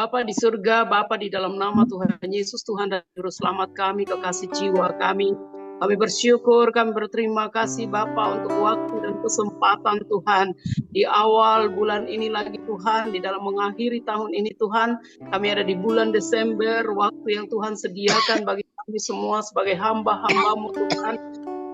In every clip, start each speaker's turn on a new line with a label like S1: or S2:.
S1: Bapa di surga, Bapa di dalam nama Tuhan Yesus, Tuhan dan Juru Selamat kami, kekasih jiwa kami. Kami bersyukur, kami berterima kasih Bapa untuk waktu dan kesempatan Tuhan. Di awal bulan ini lagi Tuhan, di dalam mengakhiri tahun ini Tuhan, kami ada di bulan Desember, waktu yang Tuhan sediakan bagi kami semua sebagai hamba-hamba-Mu Tuhan.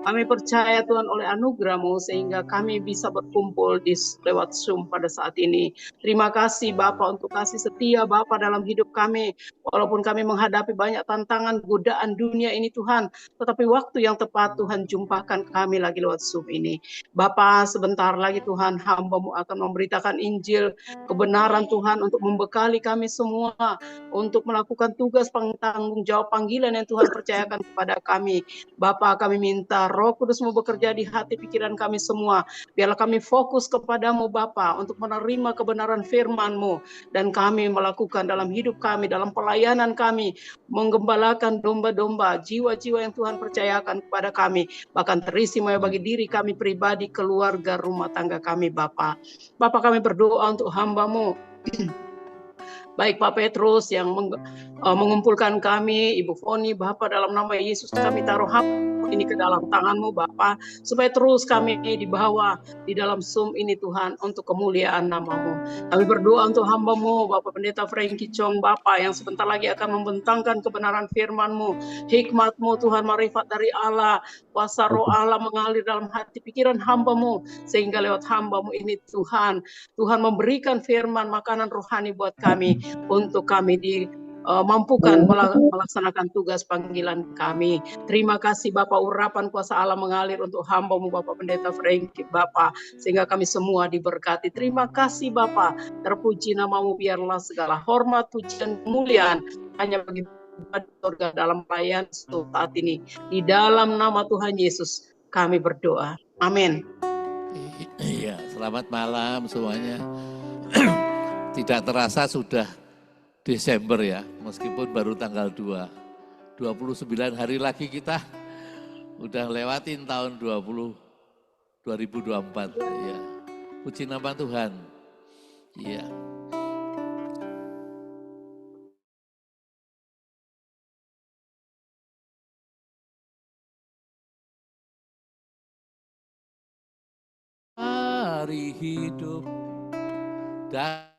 S1: Kami percaya Tuhan oleh anugerah-Mu sehingga kami bisa berkumpul lewat Zoom pada saat ini. Terima kasih Bapa untuk kasih setia Bapa dalam hidup kami. Walaupun kami menghadapi banyak tantangan, godaan dunia ini Tuhan. Tetapi waktu yang tepat Tuhan jumpakan kami lagi lewat Zoom ini. Bapa, sebentar lagi Tuhan hamba-Mu akan memberitakan Injil kebenaran Tuhan untuk membekali kami semua. Untuk melakukan tugas tanggung jawab panggilan yang Tuhan percayakan kepada kami. Bapa, kami minta Roh Kudus-Mu bekerja di hati pikiran kami semua. Biarlah kami fokus kepadamu Bapa untuk menerima kebenaran firman-Mu. Dan kami melakukan dalam hidup kami, dalam pelayanan kami, menggembalakan domba-domba, jiwa-jiwa yang Tuhan percayakan kepada kami. Bahkan terisi bagi diri kami pribadi, keluarga, rumah tangga kami Bapa. Bapa, kami berdoa untuk hamba-Mu. Baik Pak Petrus yang mengumpulkan kami, Ibu Foni, Bapak dalam nama Yesus kami taruh ini ke dalam tangan-Mu Bapa, supaya terus kami dibawa di dalam Zoom ini Tuhan untuk kemuliaan nama-Mu. Kami berdoa untuk hamba-Mu, Bapak Pendeta Frankie Chong Bapak yang sebentar lagi akan membentangkan kebenaran firman-Mu, hikmat-Mu Tuhan, marifat dari Allah, kuasa roh Allah mengalir dalam hati pikiran hamba-Mu, sehingga lewat hamba-Mu ini Tuhan memberikan firman makanan rohani buat kami, untuk kami mampukan melaksanakan tugas panggilan kami. Terima kasih Bapak, urapan kuasa Allah mengalir untuk hamba-Mu Bapak Pendeta Frankie Bapak, sehingga kami semua diberkati. Terima kasih Bapak, terpuji nama-Mu, biarlah segala hormat, pujian, kemuliaan hanya bagi surga dalam pelayan saat ini. Di dalam nama Tuhan Yesus kami berdoa. Amin.
S2: Iya, selamat malam semuanya. Tidak terasa sudah Desember ya, meskipun baru tanggal 2. 29 hari lagi kita udah lewatin tahun 2024 ya. Puji nama Tuhan. Iya. Hari hidup dan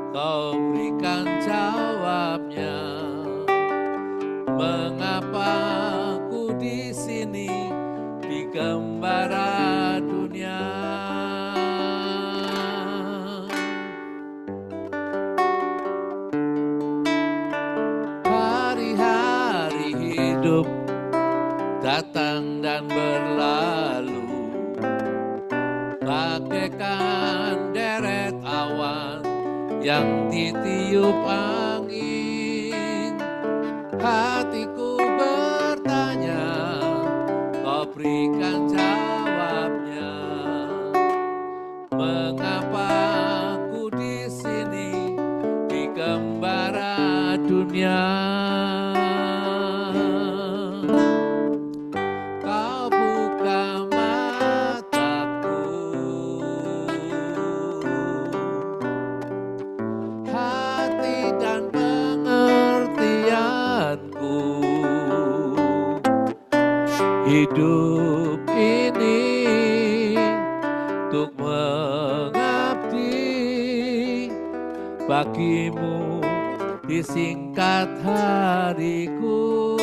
S2: Kau berikan jawabnya. Mengapa ku di sini di gembara dunia? Hari-hari hidup datang dan berlalu, bagaikan deret awan yang ditiup angin. Hatiku bertanya, kau berikan jawabnya. Mengapa ku di sini di gembara dunia? Hidup ini untuk mengabdi bagimu disingkat hariku.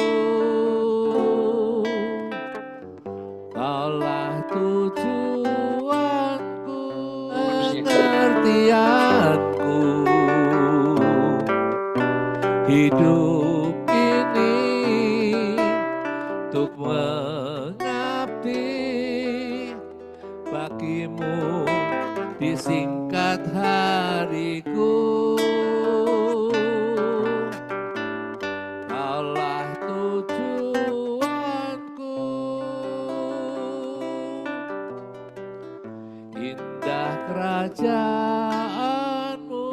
S2: Kaulah tujuanku, pengertianku. Hidup ini untuk mengabdi bagimu disingkat hariku. Kaulah tujuanku, indah kerajaanmu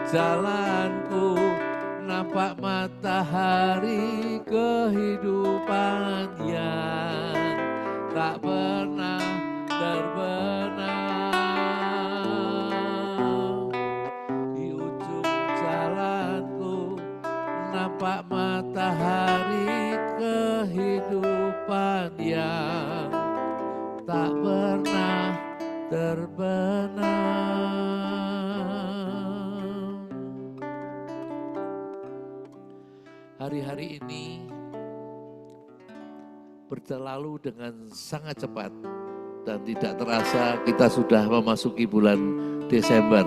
S2: jalanku, nampak matahari kehidupan yang tak pernah terbenam. Di ujung jalanku nampak matahari kehidupan yang tak pernah terbenam. Hari-hari ini berlalu dengan sangat cepat dan tidak terasa kita sudah memasuki bulan Desember.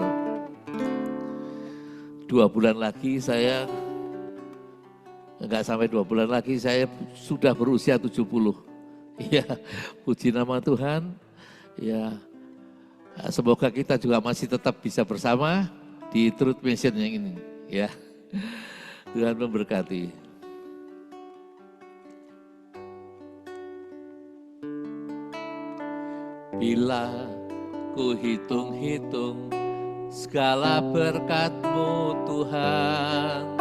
S2: 2 bulan lagi saya, enggak sampai 2 bulan lagi saya sudah berusia 70. Ya, puji nama Tuhan. Ya, semoga kita juga masih tetap bisa bersama di Truth Mission yang ini. Ya, Tuhan memberkati. Bila ku hitung-hitung segala berkat-Mu Tuhan,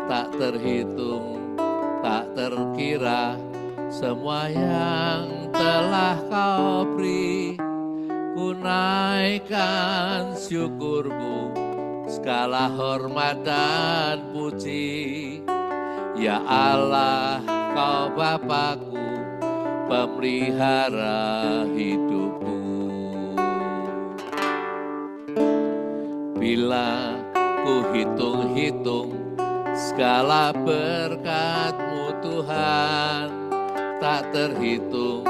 S2: tak terhitung, tak terkira semua yang telah Kau beri. Ku naikkan syukurku, segala hormat dan puji. Ya Allah, Kau Bapakku, pemelihara hidupku. Bila ku hitung-hitung segala berkat-Mu Tuhan, tak terhitung,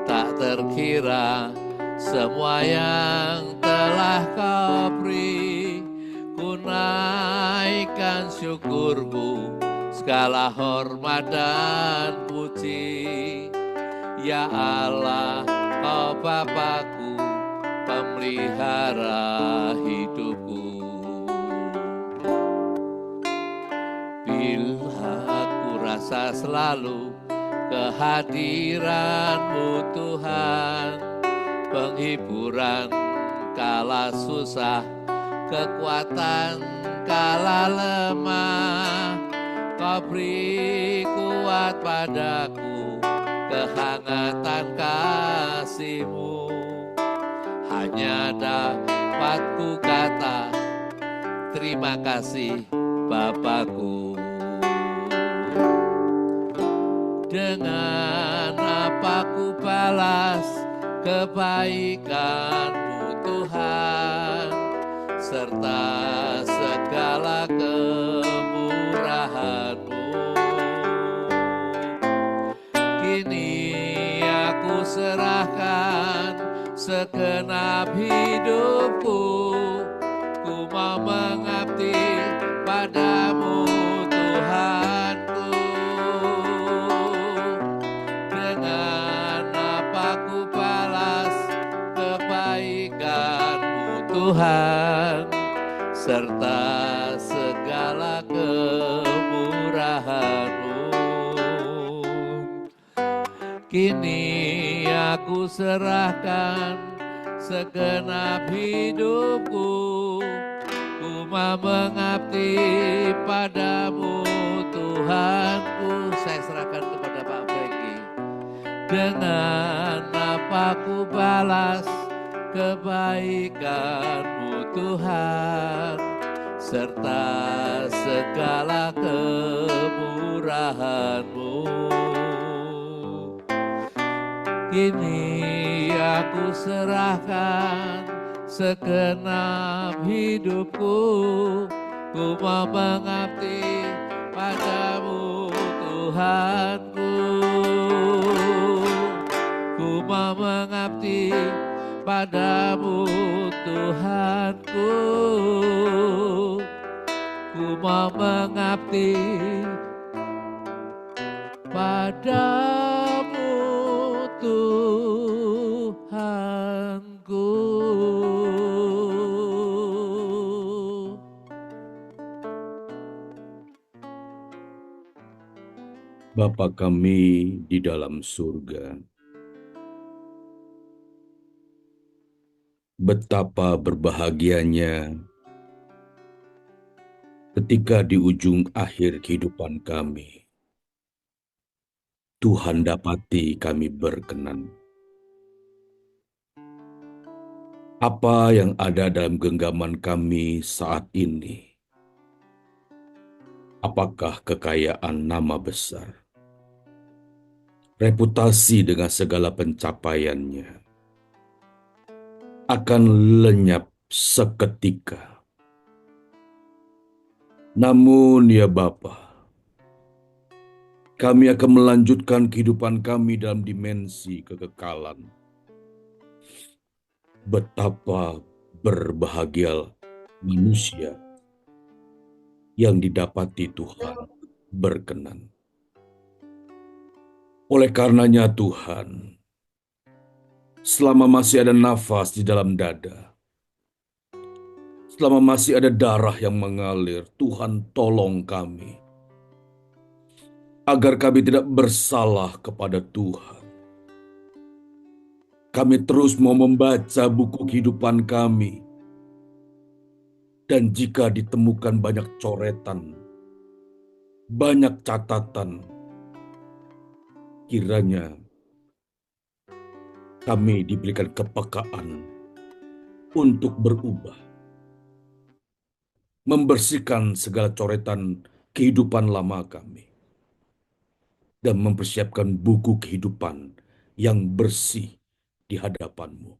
S2: tak terkira semua yang telah Kau beri. Ku naikkan syukurku, segala hormat dan puji. Ya Allah, Kau Bapakku, pemelihara hidupku. Bila ku rasa selalu kehadiran-Mu Tuhan, penghiburan kala susah, kekuatan kala lemah, Kau beri kuat padaku, kehangatan kasih-Mu. Hanya dapat ku kata, terima kasih Bapakku. Dengan apa ku balas kebaikan-Mu Tuhan, serta segala kemurahan-Mu. Kini aku serahkan segenap hidupku, ku mau mengabdi padamu Tuhanku. Dengan apa ku balas kebaikan-Mu Tuhan, serta segala kemurahan-Mu. Kini aku serahkan segenap hidupku, ku mau mengabdi padamu Tuhanku. Saya serahkan kepada Pak Franky. Dengan apa ku balas kebaikan-Mu Tuhan, serta segala kemurahan-Mu. Kini aku serahkan segenap hidupku, ku mau mengabdi padamu Tuhanku. Ku mau mengabdi padamu Tuhanku. Ku mau mengabdi padamu Tuhanku.
S3: Bapa kami di dalam surga, betapa berbahagianya ketika di ujung akhir kehidupan kami, Tuhan dapati kami berkenan. Apa yang ada dalam genggaman kami saat ini? Apakah kekayaan nama besar, reputasi dengan segala pencapaiannya, akan lenyap seketika? Namun ya Bapa, kami akan melanjutkan kehidupan kami dalam dimensi kekekalan. Betapa berbahagia manusia yang didapati Tuhan berkenan. Oleh karenanya Tuhan, selama masih ada nafas di dalam dada, selama masih ada darah yang mengalir, Tuhan tolong kami, agar kami tidak bersalah kepada Tuhan. Kami terus mau membaca buku kehidupan kami, dan jika ditemukan banyak coretan, banyak catatan, kiranya kami diberikan kepekaan untuk berubah, membersihkan segala coretan kehidupan lama kami, dan mempersiapkan buku kehidupan yang bersih di hadapan-Mu.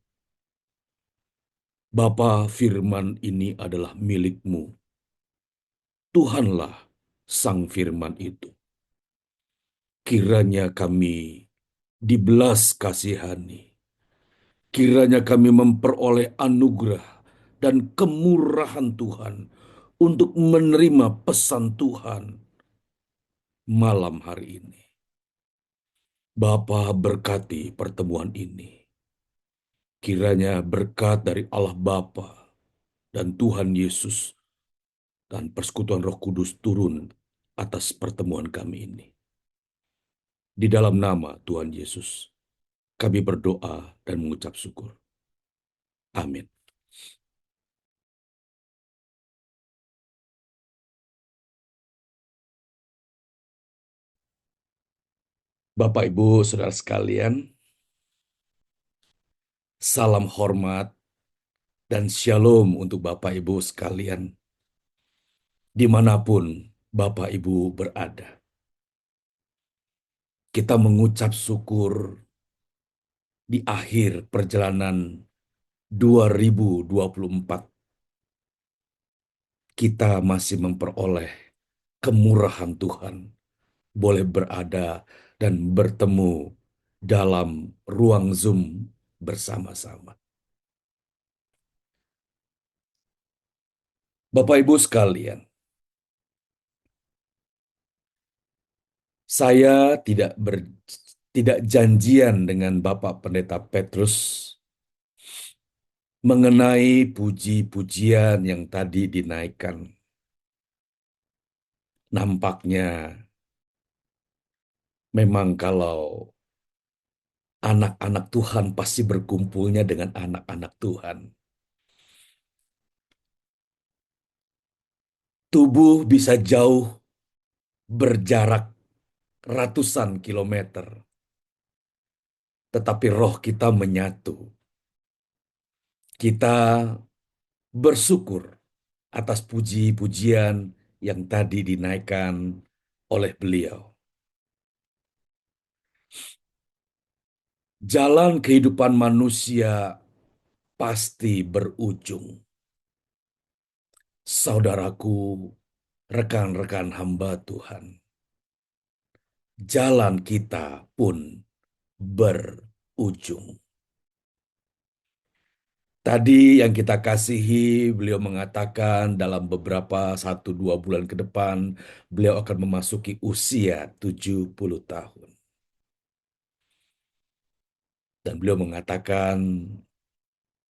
S3: Bapa, firman ini adalah milik-Mu. Tuhanlah sang firman itu. Kiranya kami dibelas kasihani. Kiranya kami memperoleh anugerah dan kemurahan Tuhan untuk menerima pesan Tuhan malam hari ini. Bapa, berkati pertemuan ini. Kiranya berkat dari Allah Bapa dan Tuhan Yesus dan persekutuan Roh Kudus turun atas pertemuan kami ini. Di dalam nama Tuhan Yesus, kami berdoa dan mengucap syukur. Amin. Bapak, Ibu, Saudara sekalian, salam hormat dan shalom untuk Bapak Ibu sekalian, dimanapun Bapak Ibu berada. Kita mengucap syukur di akhir perjalanan 2024. Kita masih memperoleh kemurahan Tuhan, boleh berada dan bertemu dalam ruang Zoom bersama-sama. Bapak Ibu sekalian, saya tidak janjian dengan Bapak Pendeta Petrus mengenai puji-pujian yang tadi dinaikkan. Nampaknya memang kalau anak-anak Tuhan pasti berkumpulnya dengan anak-anak Tuhan. Tubuh bisa jauh berjarak ratusan kilometer, tetapi roh kita menyatu. Kita bersyukur atas puji-pujian yang tadi dinaikkan oleh beliau. Jalan kehidupan manusia pasti berujung. Saudaraku, rekan-rekan hamba Tuhan, jalan kita pun berujung. Tadi yang kita kasihi, beliau mengatakan dalam beberapa 1-2 bulan ke depan, beliau akan memasuki usia 70 tahun. Dan beliau mengatakan,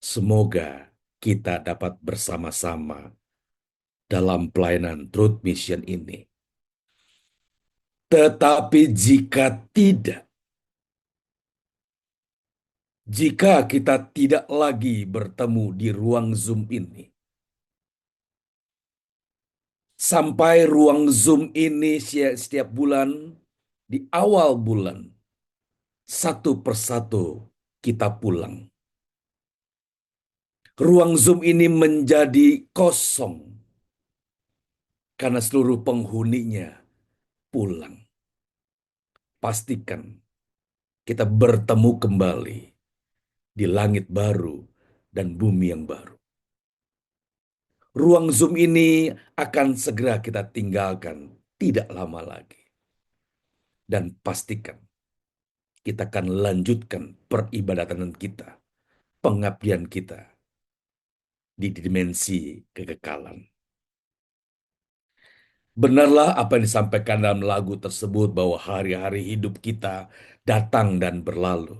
S3: semoga kita dapat bersama-sama dalam pelayanan Truth Mission ini. Tetapi jika tidak, jika kita tidak lagi bertemu di ruang Zoom ini, Sampai ruang Zoom ini setiap bulan, di awal bulan, satu persatu kita pulang. Ruang Zoom ini menjadi kosong karena seluruh penghuninya pulang. Pastikan kita bertemu kembali di langit baru dan bumi yang baru. Ruang Zoom ini akan segera kita tinggalkan, tidak lama lagi. Dan pastikan kita akan lanjutkan peribadatan kita, pengabdian kita di dimensi kekekalan. Benarlah apa yang disampaikan dalam lagu tersebut bahwa hari-hari hidup kita datang dan berlalu.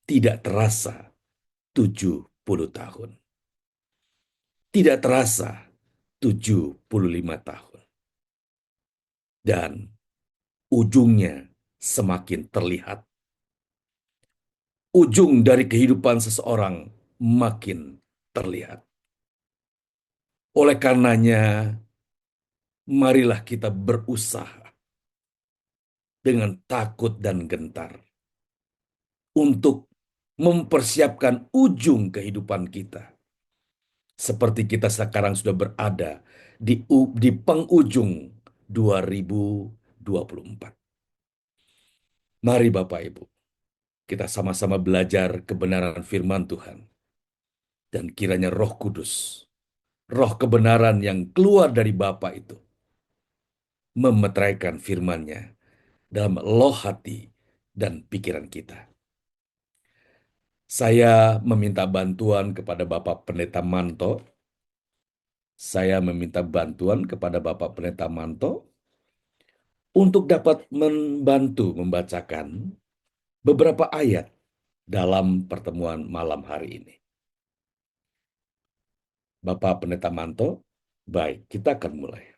S3: Tidak terasa 70 tahun. Tidak terasa 75 tahun. Dan ujungnya semakin terlihat. Ujung dari kehidupan seseorang makin terlihat. Oleh karenanya, marilah kita berusaha dengan takut dan gentar untuk mempersiapkan ujung kehidupan kita. Seperti kita sekarang sudah berada di penghujung 2024. Mari Bapak Ibu, kita sama-sama belajar kebenaran firman Tuhan. Dan kiranya Roh Kudus, Roh kebenaran yang keluar dari Bapa itu, memeteraikan firman-Nya dalam loh hati dan pikiran kita. Saya meminta bantuan kepada Bapak Pendeta Manto. Saya meminta bantuan kepada Bapak Pendeta Manto untuk dapat membantu membacakan beberapa ayat dalam pertemuan malam hari ini. Bapak Pendeta Manto, baik, kita akan mulai.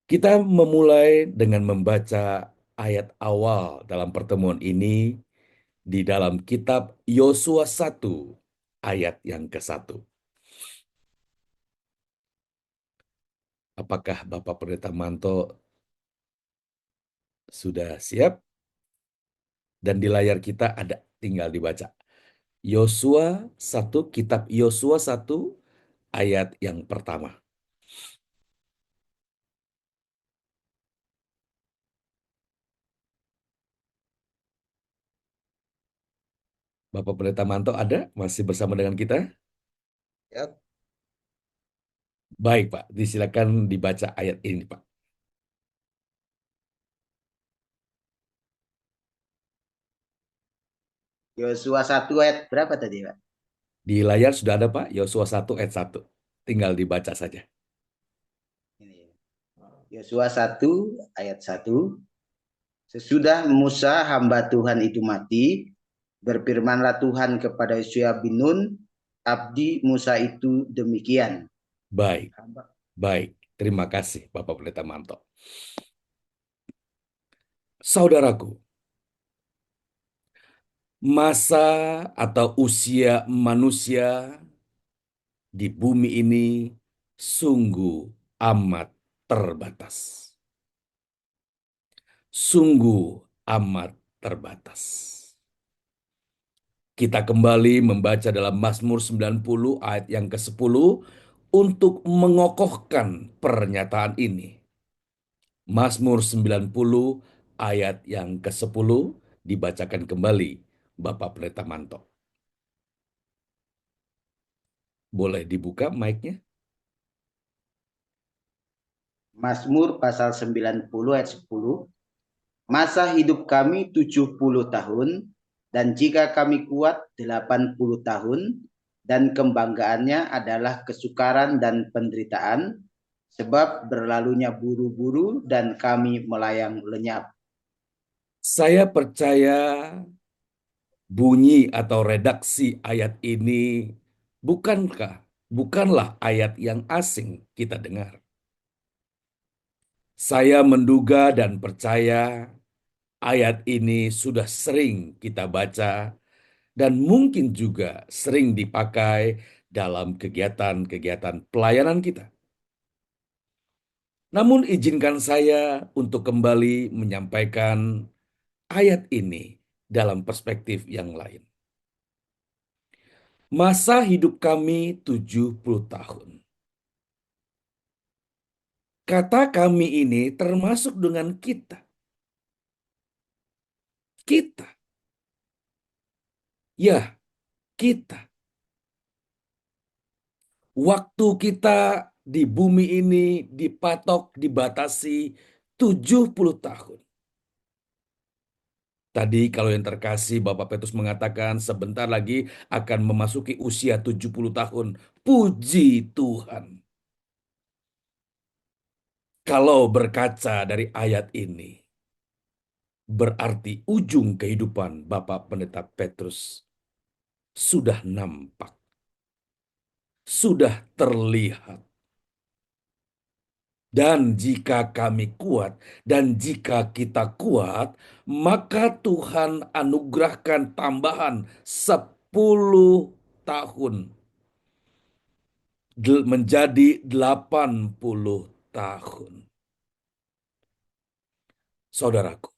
S3: Kita memulai dengan membaca ayat awal dalam pertemuan ini di dalam kitab Yosua 1 ayat yang ke-1. Apakah Bapak Pendeta Manto sudah siap? Dan di layar kita ada, tinggal dibaca. Yosua 1, kitab Yosua 1 ayat yang pertama. Bapak Pendeta Manto ada? Masih bersama dengan kita?
S4: Ya,
S3: Baik Pak, disilakan dibaca ayat ini Pak.
S4: Yosua 1 ayat berapa tadi, Pak?
S3: Di layar sudah ada Pak, Yosua 1 ayat 1. Tinggal dibaca saja.
S4: Ini. Yosua 1 ayat 1. Sesudah Musa hamba Tuhan itu mati, berfirmanlah Tuhan kepada Yosua bin Nun, abdi Musa itu demikian.
S3: Baik, baik. Terima kasih Bapak Pendeta Manto. Saudaraku, masa atau usia manusia di bumi ini sungguh amat terbatas. Sungguh amat terbatas. Kita kembali membaca dalam Mazmur 90 ayat yang ke-10 untuk mengokohkan pernyataan ini. Mazmur 90 ayat yang ke-10 dibacakan kembali Bapak Pendeta Manto. Boleh dibuka mic-nya?
S4: Mazmur pasal 90 ayat 10. Masa hidup kami 70 tahun, dan jika kami kuat 80 tahun, dan kebanggaannya adalah kesukaran dan penderitaan, sebab berlalunya buru-buru dan kami melayang lenyap.
S3: Saya percaya bunyi atau redaksi ayat ini bukanlah ayat yang asing kita dengar. Saya menduga dan percaya ayat ini sudah sering kita baca dan mungkin juga sering dipakai dalam kegiatan-kegiatan pelayanan kita. Namun izinkan saya untuk kembali menyampaikan ayat ini dalam perspektif yang lain. Masa hidup kami 70 tahun. Kata kami ini termasuk dengan kita. Kita. Ya, kita. Waktu kita di bumi ini dipatok, dibatasi 70 tahun. Tadi kalau yang terkasih Bapak Petrus mengatakan sebentar lagi akan memasuki usia 70 tahun. Puji Tuhan. Kalau berkaca dari ayat ini, berarti ujung kehidupan Bapak Pendeta Petrus sudah nampak, sudah terlihat. Dan jika kami kuat, dan jika kita kuat, maka Tuhan anugerahkan tambahan 10 tahun. Menjadi 80 tahun. Saudaraku,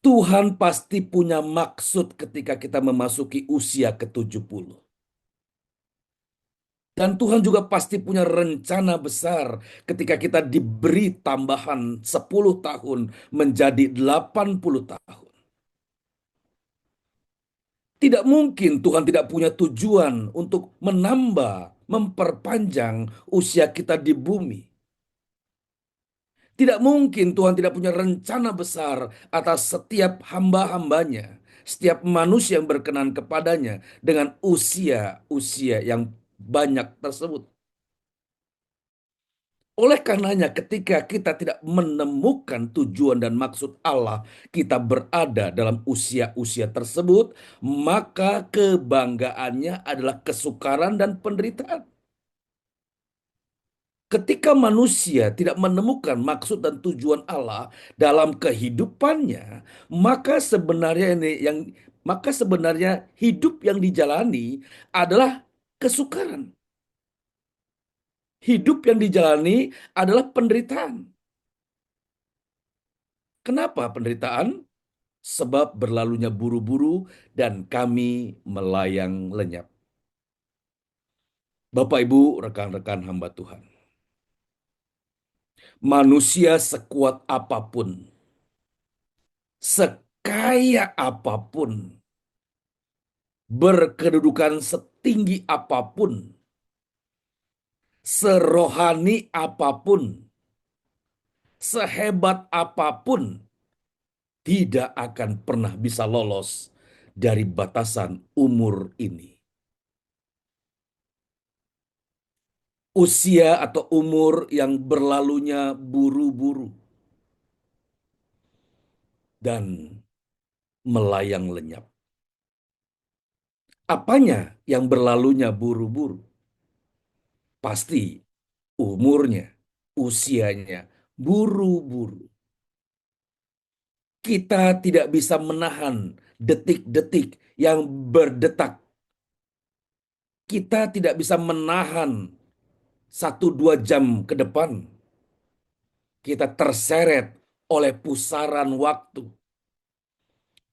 S3: Tuhan pasti punya maksud ketika kita memasuki usia ke-70. Dan Tuhan juga pasti punya rencana besar ketika kita diberi tambahan 10 tahun menjadi 80 tahun. Tidak mungkin Tuhan tidak punya tujuan untuk menambah, memperpanjang usia kita di bumi. Tidak mungkin Tuhan tidak punya rencana besar atas setiap hamba-hambanya, setiap manusia yang berkenan kepadanya dengan usia-usia yang banyak tersebut. Oleh karenanya ketika kita tidak menemukan tujuan dan maksud Allah, kita berada dalam usia-usia tersebut, maka kebanggaannya adalah kesukaran dan penderitaan. Ketika manusia tidak menemukan maksud dan tujuan Allah dalam kehidupannya, maka sebenarnya hidup yang dijalani adalah kesukaran. Hidup yang dijalani adalah penderitaan. Kenapa penderitaan? Sebab berlalunya buru-buru dan kami melayang lenyap. Bapak, Ibu, rekan-rekan hamba Tuhan. Manusia sekuat apapun, sekaya apapun, berkedudukan setinggi apapun, serohani apapun, sehebat apapun, tidak akan pernah bisa lolos dari batasan umur ini. Usia atau umur yang berlalunya buru-buru dan melayang lenyap. Apanya yang berlalunya buru-buru? Pasti umurnya, usianya buru-buru. Kita tidak bisa menahan detik-detik yang berdetak. Kita tidak bisa menahan 1-2 jam ke depan. Kita terseret oleh pusaran waktu.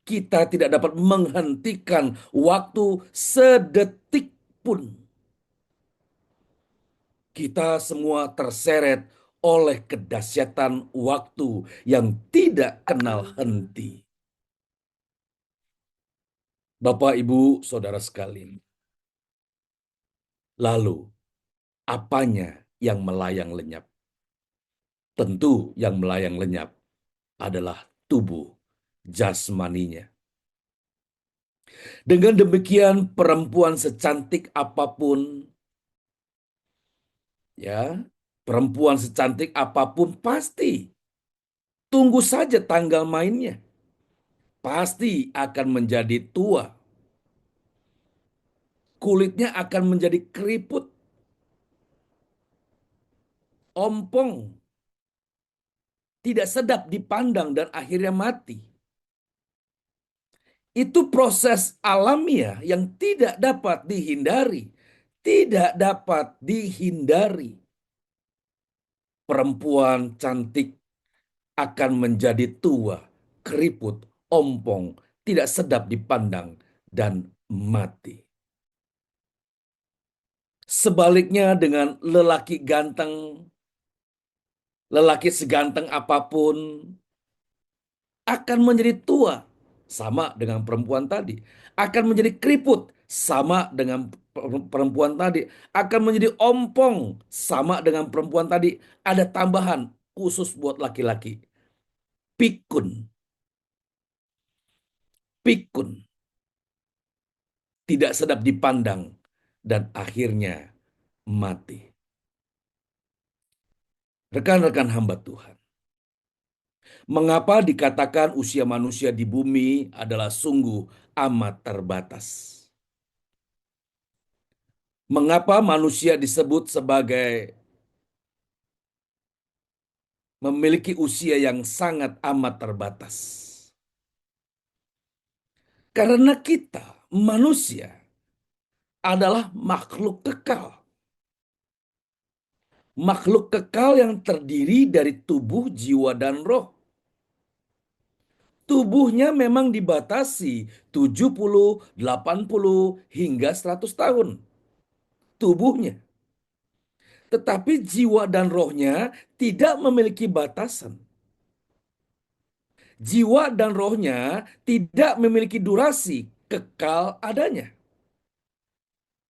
S3: Kita tidak dapat menghentikan waktu sedetik pun. Kita semua terseret oleh kedahsyatan waktu yang tidak kenal henti. Bapak, Ibu, Saudara sekalian. Lalu, apanya yang melayang lenyap? Tentu yang melayang lenyap adalah tubuh jasmaninya. Dengan demikian perempuan secantik apapun, perempuan secantik apapun pasti tunggu saja tanggal mainnya. Pasti akan menjadi tua. Kulitnya akan menjadi keriput, ompong, tidak sedap dipandang dan akhirnya mati. Itu proses alamiah yang tidak dapat dihindari. Tidak dapat dihindari. Perempuan cantik akan menjadi tua, keriput, ompong, tidak sedap dipandang, dan mati. Sebaliknya dengan lelaki ganteng, lelaki seganteng apapun akan menjadi tua, sama dengan perempuan tadi. Akan menjadi keriput, sama dengan perempuan tadi. Akan menjadi ompong, sama dengan perempuan tadi. Ada tambahan khusus buat laki-laki. Pikun. Pikun. Tidak sedap dipandang. Dan akhirnya mati. Rekan-rekan hamba Tuhan. Mengapa dikatakan usia manusia di bumi adalah sungguh amat terbatas? Mengapa manusia disebut sebagai memiliki usia yang sangat amat terbatas? Karena kita, manusia, adalah makhluk kekal. Makhluk kekal yang terdiri dari tubuh, jiwa, dan roh. Tubuhnya memang dibatasi 70, 80, hingga 100 tahun. Tubuhnya. Tetapi jiwa dan rohnya tidak memiliki batasan. Jiwa dan rohnya tidak memiliki durasi, kekal adanya.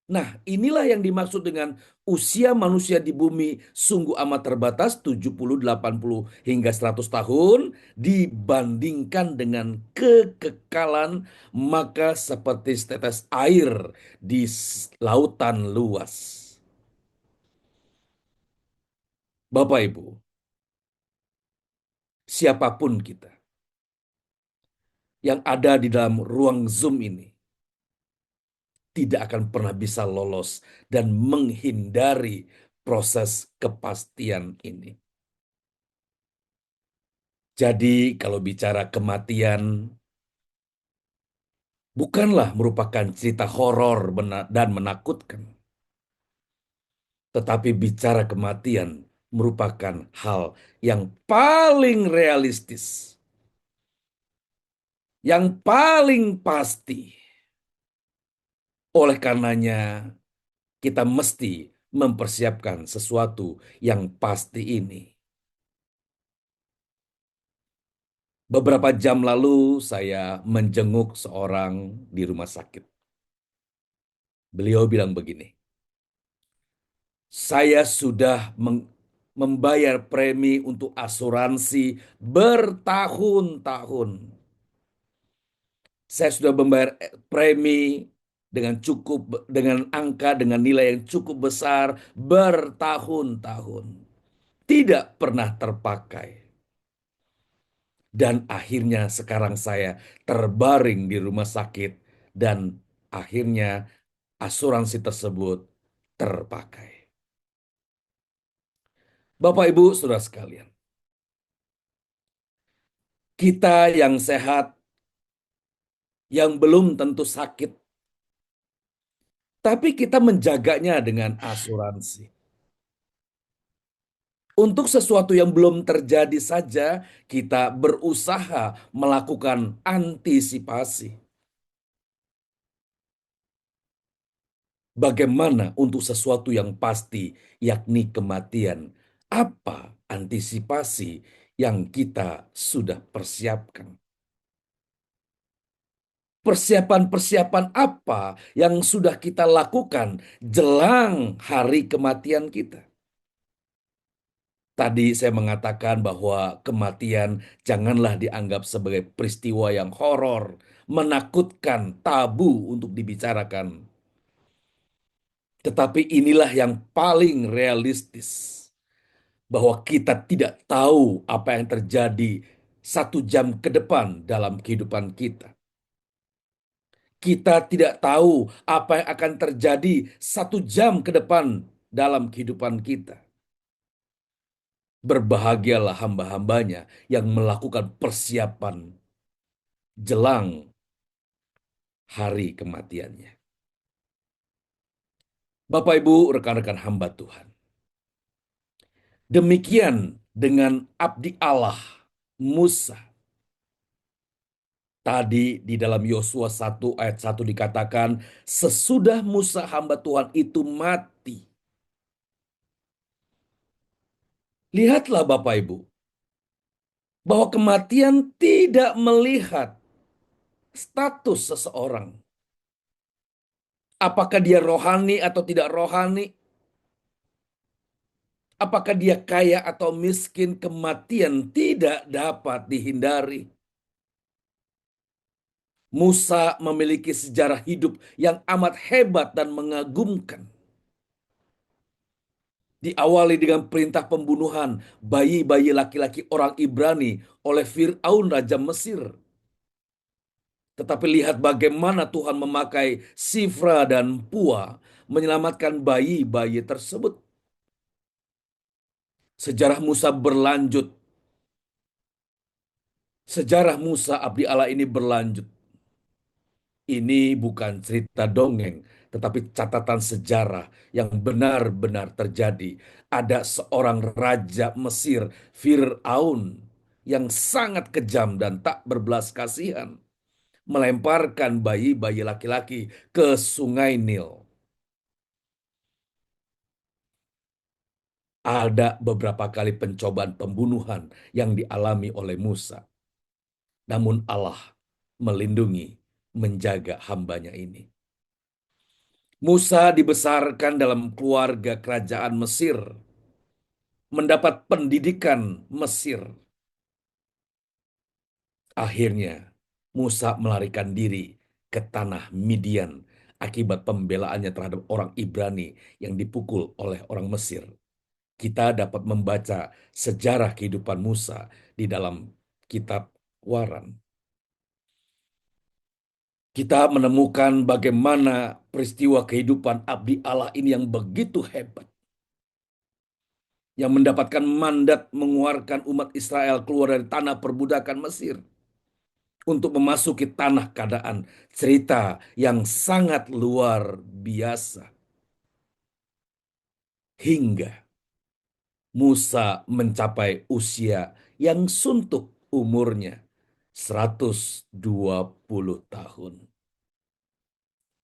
S3: Nah, inilah yang dimaksud dengan usia manusia di bumi sungguh amat terbatas, 70, 80, hingga 100 tahun, dibandingkan dengan kekekalan, maka seperti setetes air di lautan luas. Bapak Ibu, siapapun kita yang ada di dalam ruang Zoom ini, tidak akan pernah bisa lolos dan menghindari proses kepastian ini. Jadi kalau bicara kematian, bukanlah merupakan cerita horor dan menakutkan. Tetapi bicara kematian merupakan hal yang paling realistis. Yang paling pasti. Oleh karenanya, kita mesti mempersiapkan sesuatu yang pasti ini. Beberapa jam lalu saya menjenguk seorang di rumah sakit. Beliau bilang begini, saya sudah membayar premi untuk asuransi bertahun-tahun. Saya sudah membayar premi dengan angka dengan nilai yang cukup besar bertahun-tahun. Tidak pernah terpakai. Dan akhirnya sekarang saya terbaring di rumah sakit dan akhirnya asuransi tersebut terpakai. Bapak Ibu Saudara sekalian, kita yang sehat, yang belum tentu sakit, tapi kita menjaganya dengan asuransi. Untuk sesuatu yang belum terjadi saja, kita berusaha melakukan antisipasi. Bagaimana untuk sesuatu yang pasti, yakni kematian? Apa antisipasi yang kita sudah persiapkan? Persiapan-persiapan apa yang sudah kita lakukan jelang hari kematian kita? Tadi saya mengatakan bahwa kematian janganlah dianggap sebagai peristiwa yang horor, menakutkan, tabu untuk dibicarakan. Tetapi inilah yang paling realistis. Bahwa kita tidak tahu apa yang terjadi 1 jam ke depan dalam kehidupan kita. Kita tidak tahu apa yang akan terjadi 1 jam ke depan dalam kehidupan kita. Berbahagialah hamba-hambanya yang melakukan persiapan jelang hari kematiannya. Bapak Ibu, rekan-rekan hamba Tuhan. Demikian dengan abdi Allah Musa. Tadi di dalam Yosua 1 ayat 1 dikatakan, sesudah Musa hamba Tuhan itu mati. Lihatlah Bapak Ibu, bahwa kematian tidak melihat status seseorang. Apakah dia rohani atau tidak rohani? Apakah dia kaya atau miskin? Kematian tidak dapat dihindari. Musa memiliki sejarah hidup yang amat hebat dan mengagumkan. Diawali dengan perintah pembunuhan bayi-bayi laki-laki orang Ibrani oleh Fir'aun Raja Mesir. Tetapi lihat bagaimana Tuhan memakai Sifra dan Pua menyelamatkan bayi-bayi tersebut. Sejarah Musa berlanjut. Sejarah Musa abdi Allah ini berlanjut. Ini bukan cerita dongeng, tetapi catatan sejarah yang benar-benar terjadi. Ada seorang raja Mesir, Fir'aun, yang sangat kejam dan tak berbelas kasihan, melemparkan bayi-bayi laki-laki ke sungai Nil. Ada beberapa kali pencobaan pembunuhan yang dialami oleh Musa. Namun Allah melindungi, menjaga hambanya ini. Musa dibesarkan dalam keluarga kerajaan Mesir, mendapat pendidikan Mesir. Akhirnya, Musa melarikan diri ke tanah Midian akibat pembelaannya terhadap orang Ibrani yang dipukul oleh orang Mesir. Kita dapat membaca sejarah kehidupan Musa di dalam kitab Waran. Kita menemukan bagaimana peristiwa kehidupan abdi Allah ini yang begitu hebat, yang mendapatkan mandat mengeluarkan umat Israel keluar dari tanah perbudakan Mesir untuk memasuki tanah Kanaan. Cerita yang sangat luar biasa. Hingga Musa mencapai usia yang suntuk umurnya 120 tahun.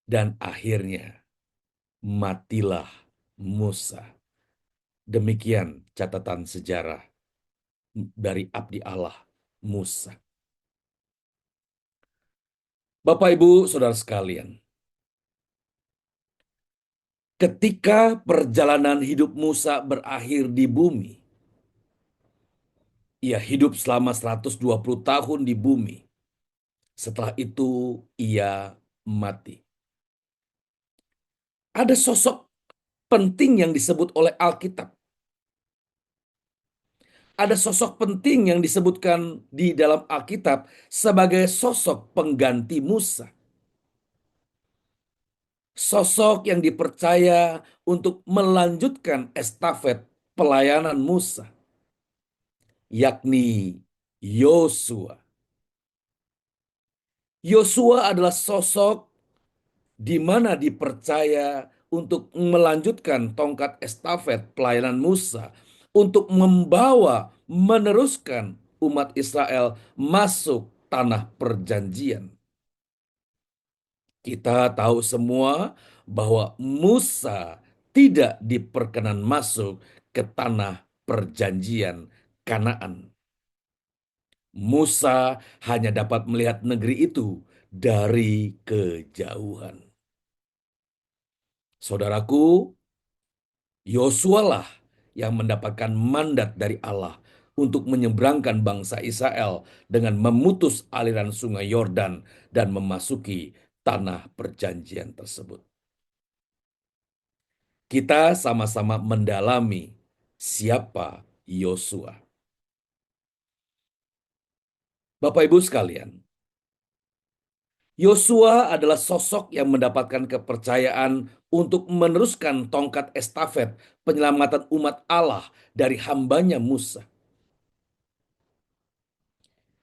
S3: Dan akhirnya matilah Musa. Demikian catatan sejarah dari abdi Allah Musa. Bapak, Ibu, Saudara sekalian, ketika perjalanan hidup Musa berakhir di bumi, ia hidup selama 120 tahun di bumi. Setelah itu ia mati. Ada sosok penting yang disebut oleh Alkitab. Ada sosok penting yang disebutkan di dalam Alkitab sebagai sosok pengganti Musa. Sosok yang dipercaya untuk melanjutkan estafet pelayanan Musa, yakni Yosua. Yosua adalah sosok di mana dipercaya untuk melanjutkan tongkat estafet pelayanan Musa untuk membawa, meneruskan umat Israel masuk tanah perjanjian. Kita tahu semua bahwa Musa tidak diperkenan masuk ke tanah perjanjian Kanaan. Musa hanya dapat melihat negeri itu dari kejauhan. Saudaraku, Yosua lah yang mendapatkan mandat dari Allah untuk menyeberangkan bangsa Israel dengan memutus aliran sungai Yordan dan memasuki tanah perjanjian tersebut. Kita sama-sama mendalami siapa Yosua. Bapak Ibu sekalian, Yosua adalah sosok yang mendapatkan kepercayaan untuk meneruskan tongkat estafet penyelamatan umat Allah dari hambanya Musa.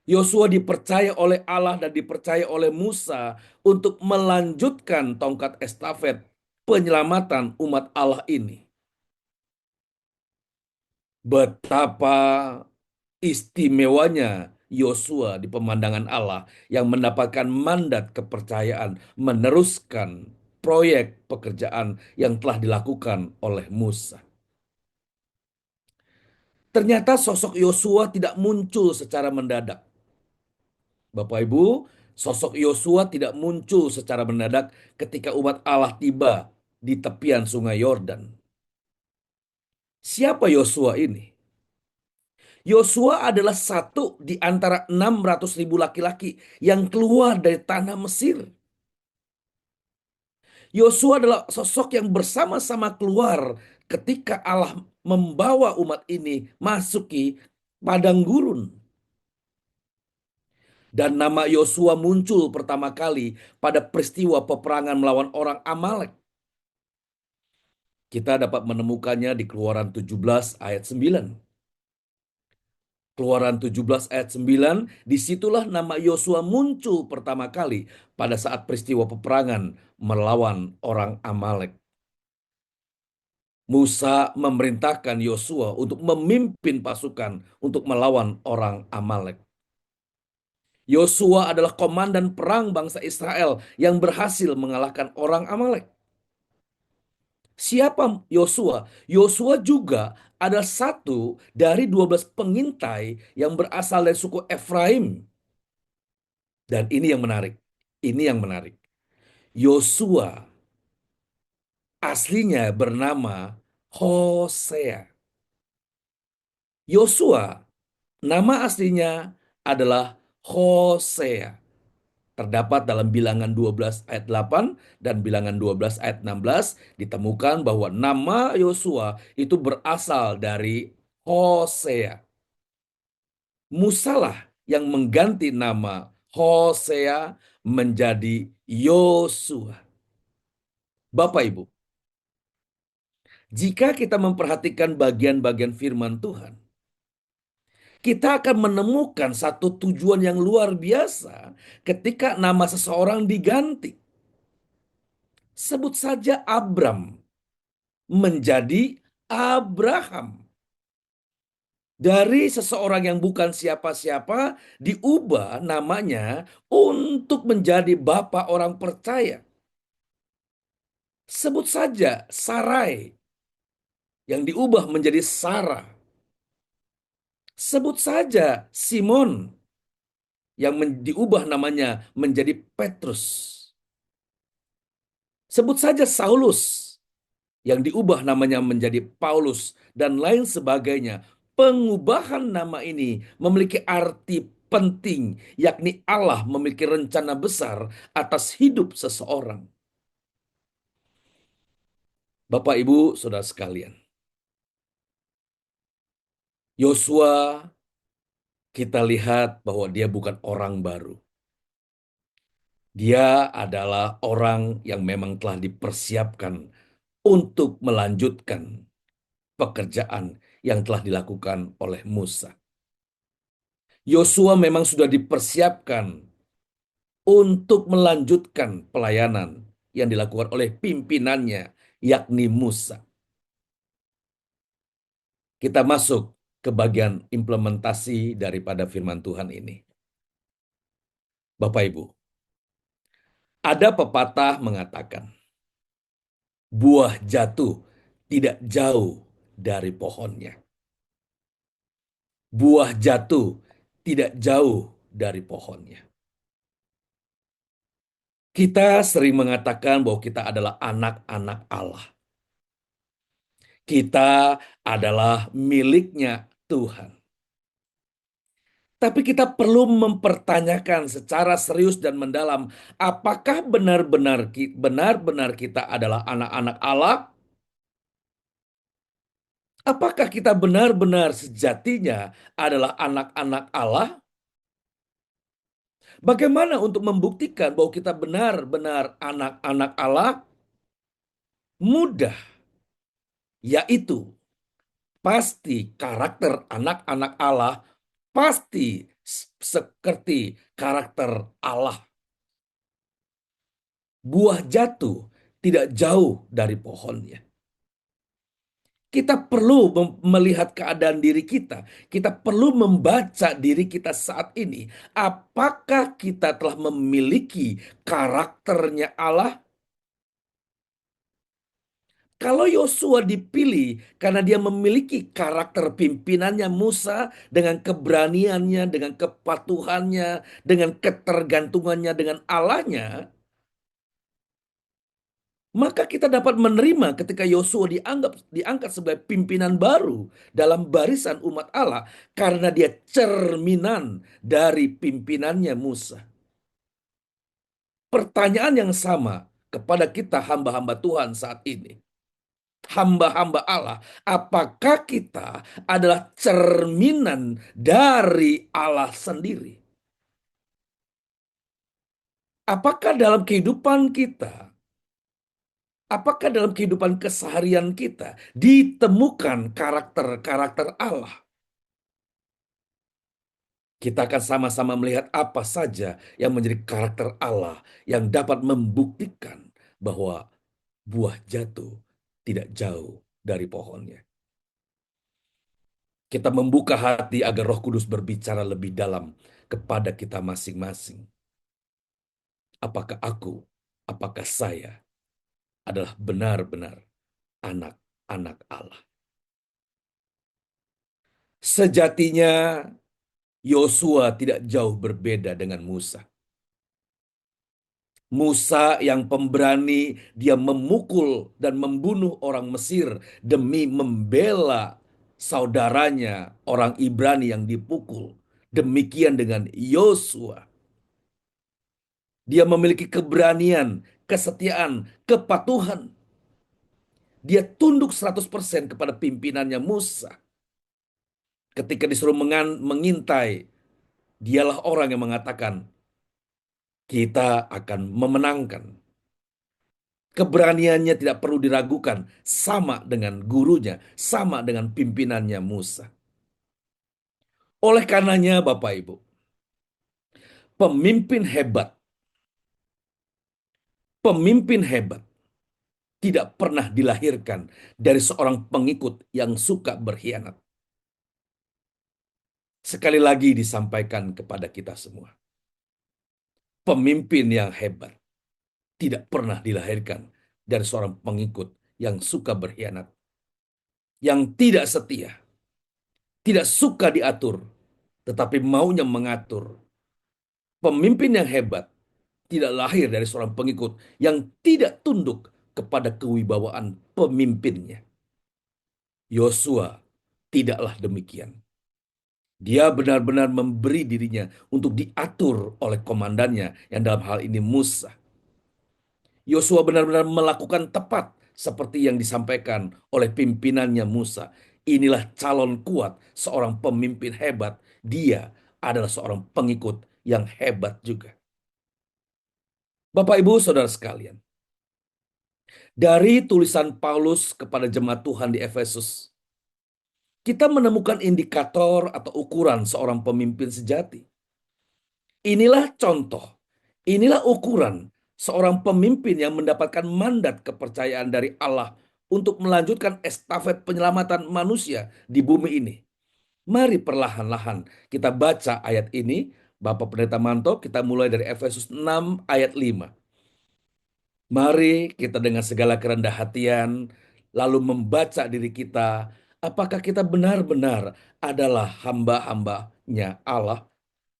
S3: Yosua dipercaya oleh Allah dan dipercaya oleh Musa untuk melanjutkan tongkat estafet penyelamatan umat Allah ini. Betapa istimewanya Yosua di pemandangan Allah yang mendapatkan mandat kepercayaan meneruskan proyek pekerjaan yang telah dilakukan oleh Musa. Ternyata sosok Yosua tidak muncul secara mendadak. Bapak Ibu, sosok Yosua tidak muncul secara mendadak ketika umat Allah tiba di tepian Sungai Yordan. Siapa Yosua ini? Yosua adalah satu di antara 600.000 laki-laki yang keluar dari tanah Mesir. Yosua adalah sosok yang bersama-sama keluar ketika Allah membawa umat ini masuki padang gurun. Dan nama Yosua muncul pertama kali pada peristiwa peperangan melawan orang Amalek. Kita dapat menemukannya di Keluaran 17 ayat 9. Keluaran 17 ayat 9, disitulah nama Yosua muncul pertama kali pada saat peristiwa peperangan melawan orang Amalek. Musa memerintahkan Yosua untuk memimpin pasukan untuk melawan orang Amalek. Yosua adalah komandan perang bangsa Israel yang berhasil mengalahkan orang Amalek. Siapa Yosua? Yosua juga adalah satu dari 12 pengintai yang berasal dari suku Efraim. Dan ini yang menarik. Ini yang menarik. Yosua aslinya bernama Hosea. Yosua, nama aslinya adalah Hosea. Terdapat dalam Bilangan 12 ayat 8 dan Bilangan 12 ayat 16 ditemukan bahwa nama Yosua itu berasal dari Hosea. Musalah yang mengganti nama Hosea menjadi Yosua. Bapak Ibu, jika kita memperhatikan bagian-bagian firman Tuhan, kita akan menemukan satu tujuan yang luar biasa ketika nama seseorang diganti. Sebut saja Abram menjadi Abraham. Dari seseorang yang bukan siapa-siapa diubah namanya untuk menjadi bapa orang percaya. Sebut saja Sarai yang diubah menjadi Sarah. Sebut saja Simon yang diubah namanya menjadi Petrus. Sebut saja Saulus yang diubah namanya menjadi Paulus dan lain sebagainya. Pengubahan nama ini memiliki arti penting, yakni Allah memiliki rencana besar atas hidup seseorang. Bapak, Ibu, Saudara sekalian, Yosua kita lihat bahwa dia bukan orang baru. Dia adalah orang yang memang telah dipersiapkan untuk melanjutkan pekerjaan yang telah dilakukan oleh Musa. Yosua memang sudah dipersiapkan untuk melanjutkan pelayanan yang dilakukan oleh pimpinannya, yakni Musa. Kita masuk ke bagian implementasi daripada firman Tuhan ini. Bapak Ibu, ada pepatah mengatakan, buah jatuh tidak jauh dari pohonnya. Buah jatuh tidak jauh dari pohonnya. Kita sering mengatakan bahwa kita adalah anak-anak Allah. Kita adalah miliknya Tuhan. Tapi kita perlu mempertanyakan secara serius dan mendalam, apakah benar-benar kita adalah anak-anak Allah? Apakah kita benar-benar sejatinya adalah anak-anak Allah? Bagaimana untuk membuktikan bahwa kita benar-benar anak-anak Allah? Mudah, yaitu pasti karakter anak-anak Allah pasti seperti karakter Allah. Buah jatuh tidak jauh dari pohonnya. Kita perlu melihat keadaan diri kita. Kita perlu membaca diri kita saat ini. Apakah kita telah memiliki karakternya Allah? Kalau Yosua dipilih karena dia memiliki karakter pimpinannya Musa dengan keberaniannya, dengan kepatuhannya, dengan ketergantungannya dengan Allahnya, maka kita dapat menerima ketika Yosua diangkat sebagai pimpinan baru dalam barisan umat Allah karena dia cerminan dari pimpinannya Musa. Pertanyaan yang sama kepada kita hamba-hamba Tuhan saat ini. Hamba-hamba Allah, apakah kita adalah cerminan dari Allah sendiri? Apakah dalam kehidupan kita, apakah dalam kehidupan keseharian kita ditemukan karakter-karakter Allah? Kita akan sama-sama melihat apa saja yang menjadi karakter Allah yang dapat membuktikan bahwa buah jatuh tidak jauh dari pohonnya. Kita membuka hati agar Roh Kudus berbicara lebih dalam kepada kita masing-masing. Apakah aku, apakah saya adalah benar-benar anak-anak Allah? Sejatinya Yosua tidak jauh berbeda dengan Musa. Musa yang pemberani, dia memukul dan membunuh orang Mesir demi membela saudaranya, orang Ibrani yang dipukul. Demikian dengan Yosua. Dia memiliki keberanian, kesetiaan, kepatuhan. Dia tunduk 100% kepada pimpinannya Musa. Ketika disuruh mengintai, dialah orang yang mengatakan, kita akan memenangkan. Keberaniannya tidak perlu diragukan, sama dengan gurunya, sama dengan pimpinannya Musa. Oleh karenanya Bapak Ibu, pemimpin hebat tidak pernah dilahirkan dari seorang pengikut yang suka berkhianat. Sekali lagi disampaikan kepada kita semua. Pemimpin yang hebat tidak pernah dilahirkan dari seorang pengikut yang suka berkhianat, yang tidak setia, tidak suka diatur, tetapi maunya mengatur. Pemimpin yang hebat tidak lahir dari seorang pengikut yang tidak tunduk kepada kewibawaan pemimpinnya. Yosua tidaklah demikian. Dia benar-benar memberi dirinya untuk diatur oleh komandannya yang dalam hal ini Musa. Yosua benar-benar melakukan tepat seperti yang disampaikan oleh pimpinannya Musa. Inilah calon kuat seorang pemimpin hebat. Dia adalah seorang pengikut yang hebat juga. Bapak, Ibu, Saudara sekalian, dari tulisan Paulus kepada jemaat Tuhan di Efesus, kita menemukan indikator atau ukuran seorang pemimpin sejati. Inilah contoh, inilah ukuran seorang pemimpin yang mendapatkan mandat kepercayaan dari Allah untuk melanjutkan estafet penyelamatan manusia di bumi ini. Mari perlahan-lahan kita baca ayat ini. Bapak Pendeta Manto, kita mulai dari Efesus 6 ayat 5. Mari kita dengan segala kerendah hatian lalu membaca diri kita, apakah kita benar-benar adalah hamba-hambanya Allah.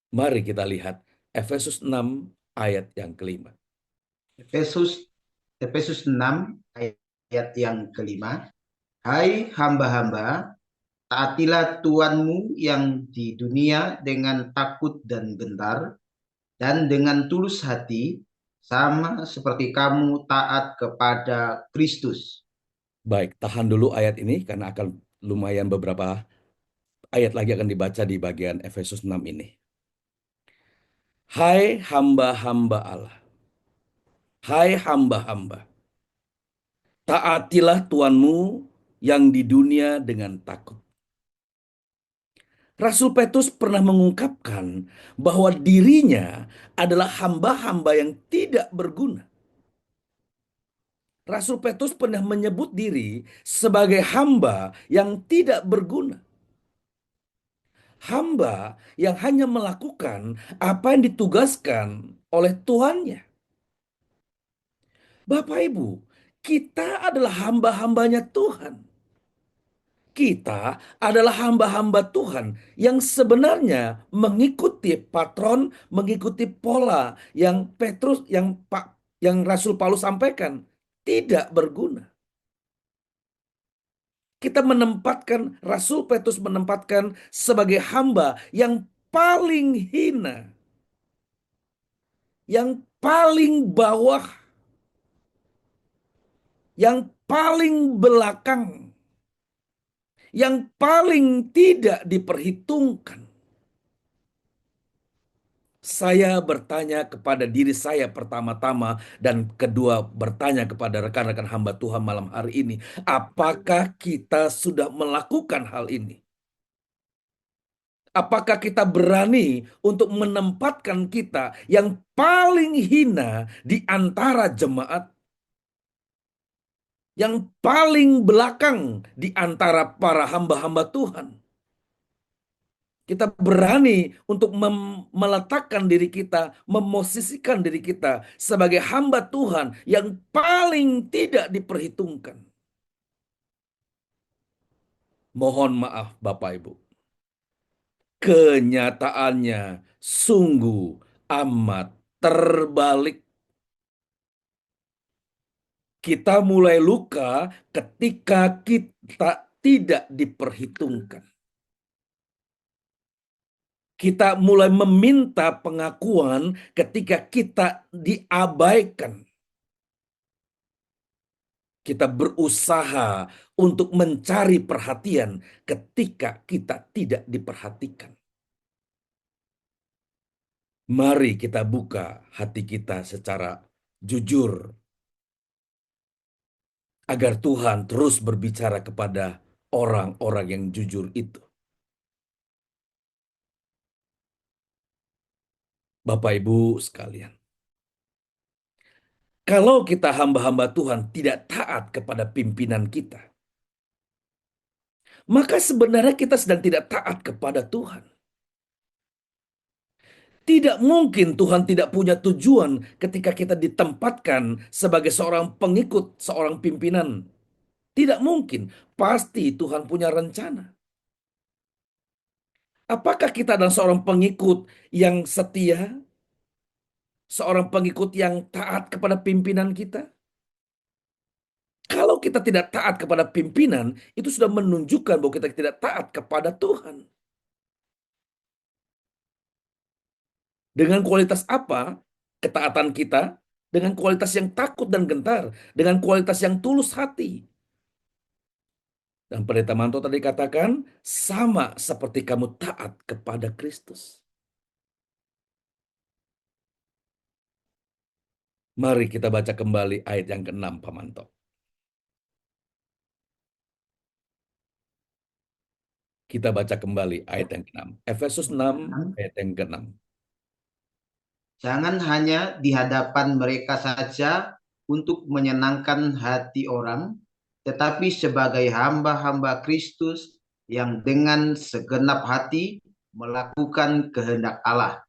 S3: Mari kita lihat Efesus 6 ayat yang kelima.
S4: Efesus Efesus 6 ayat yang kelima. Hai hamba-hamba, taatilah Tuhanmu yang di dunia dengan takut dan gentar, dan dengan tulus hati, sama seperti kamu taat kepada Kristus.
S3: Baik, tahan dulu ayat ini karena akan lumayan beberapa ayat lagi akan dibaca di bagian Efesus 6 ini. Hai hamba-hamba Allah, hai hamba-hamba, taatilah Tuhanmu yang di dunia dengan takut. Rasul Petrus pernah mengungkapkan bahwa dirinya adalah hamba-hamba yang tidak berguna. Rasul Petrus pernah menyebut diri sebagai hamba yang tidak berguna. Hamba yang hanya melakukan apa yang ditugaskan oleh Tuhannya. Bapak Ibu, kita adalah hamba-hambanya Tuhan. Kita adalah hamba-hamba Tuhan yang sebenarnya mengikuti patron, mengikuti pola yang yang Rasul Paulus sampaikan, tidak berguna. Kita menempatkan, Rasul Petrus menempatkan sebagai hamba yang paling hina, yang paling bawah, yang paling belakang, yang paling tidak diperhitungkan. Saya bertanya kepada diri saya pertama-tama, dan kedua bertanya kepada rekan-rekan hamba Tuhan malam hari ini. Apakah kita sudah melakukan hal ini? Apakah kita berani untuk menempatkan kita yang paling hina di antara jemaat? Yang paling belakang di antara para hamba-hamba Tuhan? Kita berani untuk meletakkan diri kita, memosisikan diri kita sebagai hamba Tuhan yang paling tidak diperhitungkan. Mohon maaf Bapak Ibu. Kenyataannya sungguh amat terbalik. Kita mulai luka ketika kita tidak diperhitungkan. Kita mulai meminta pengakuan ketika kita diabaikan. Kita berusaha untuk mencari perhatian ketika kita tidak diperhatikan. Mari kita buka hati kita secara jujur, agar Tuhan terus berbicara kepada orang-orang yang jujur itu. Bapak Ibu sekalian, kalau kita hamba-hamba Tuhan tidak taat kepada pimpinan kita, maka sebenarnya kita sedang tidak taat kepada Tuhan. Tidak mungkin Tuhan tidak punya tujuan ketika kita ditempatkan sebagai seorang pengikut, seorang pimpinan. Tidak mungkin. Pasti Tuhan punya rencana. Apakah kita adalah seorang pengikut yang setia? Seorang pengikut yang taat kepada pimpinan kita? Kalau kita tidak taat kepada pimpinan, itu sudah menunjukkan bahwa kita tidak taat kepada Tuhan. Dengan kualitas apa ketaatan kita? Dengan kualitas yang takut dan gentar. Dengan kualitas yang tulus hati. Dan Pendeta Manto tadi katakan, sama seperti kamu taat kepada Kristus. Mari kita baca kembali ayat yang ke-6, Pak Manto. Kita baca kembali ayat yang ke-6. Efesus 6, ayat yang ke-6.
S4: Jangan hanya di hadapan mereka saja untuk menyenangkan hati orang, tetapi sebagai hamba-hamba Kristus yang dengan segenap hati melakukan kehendak Allah.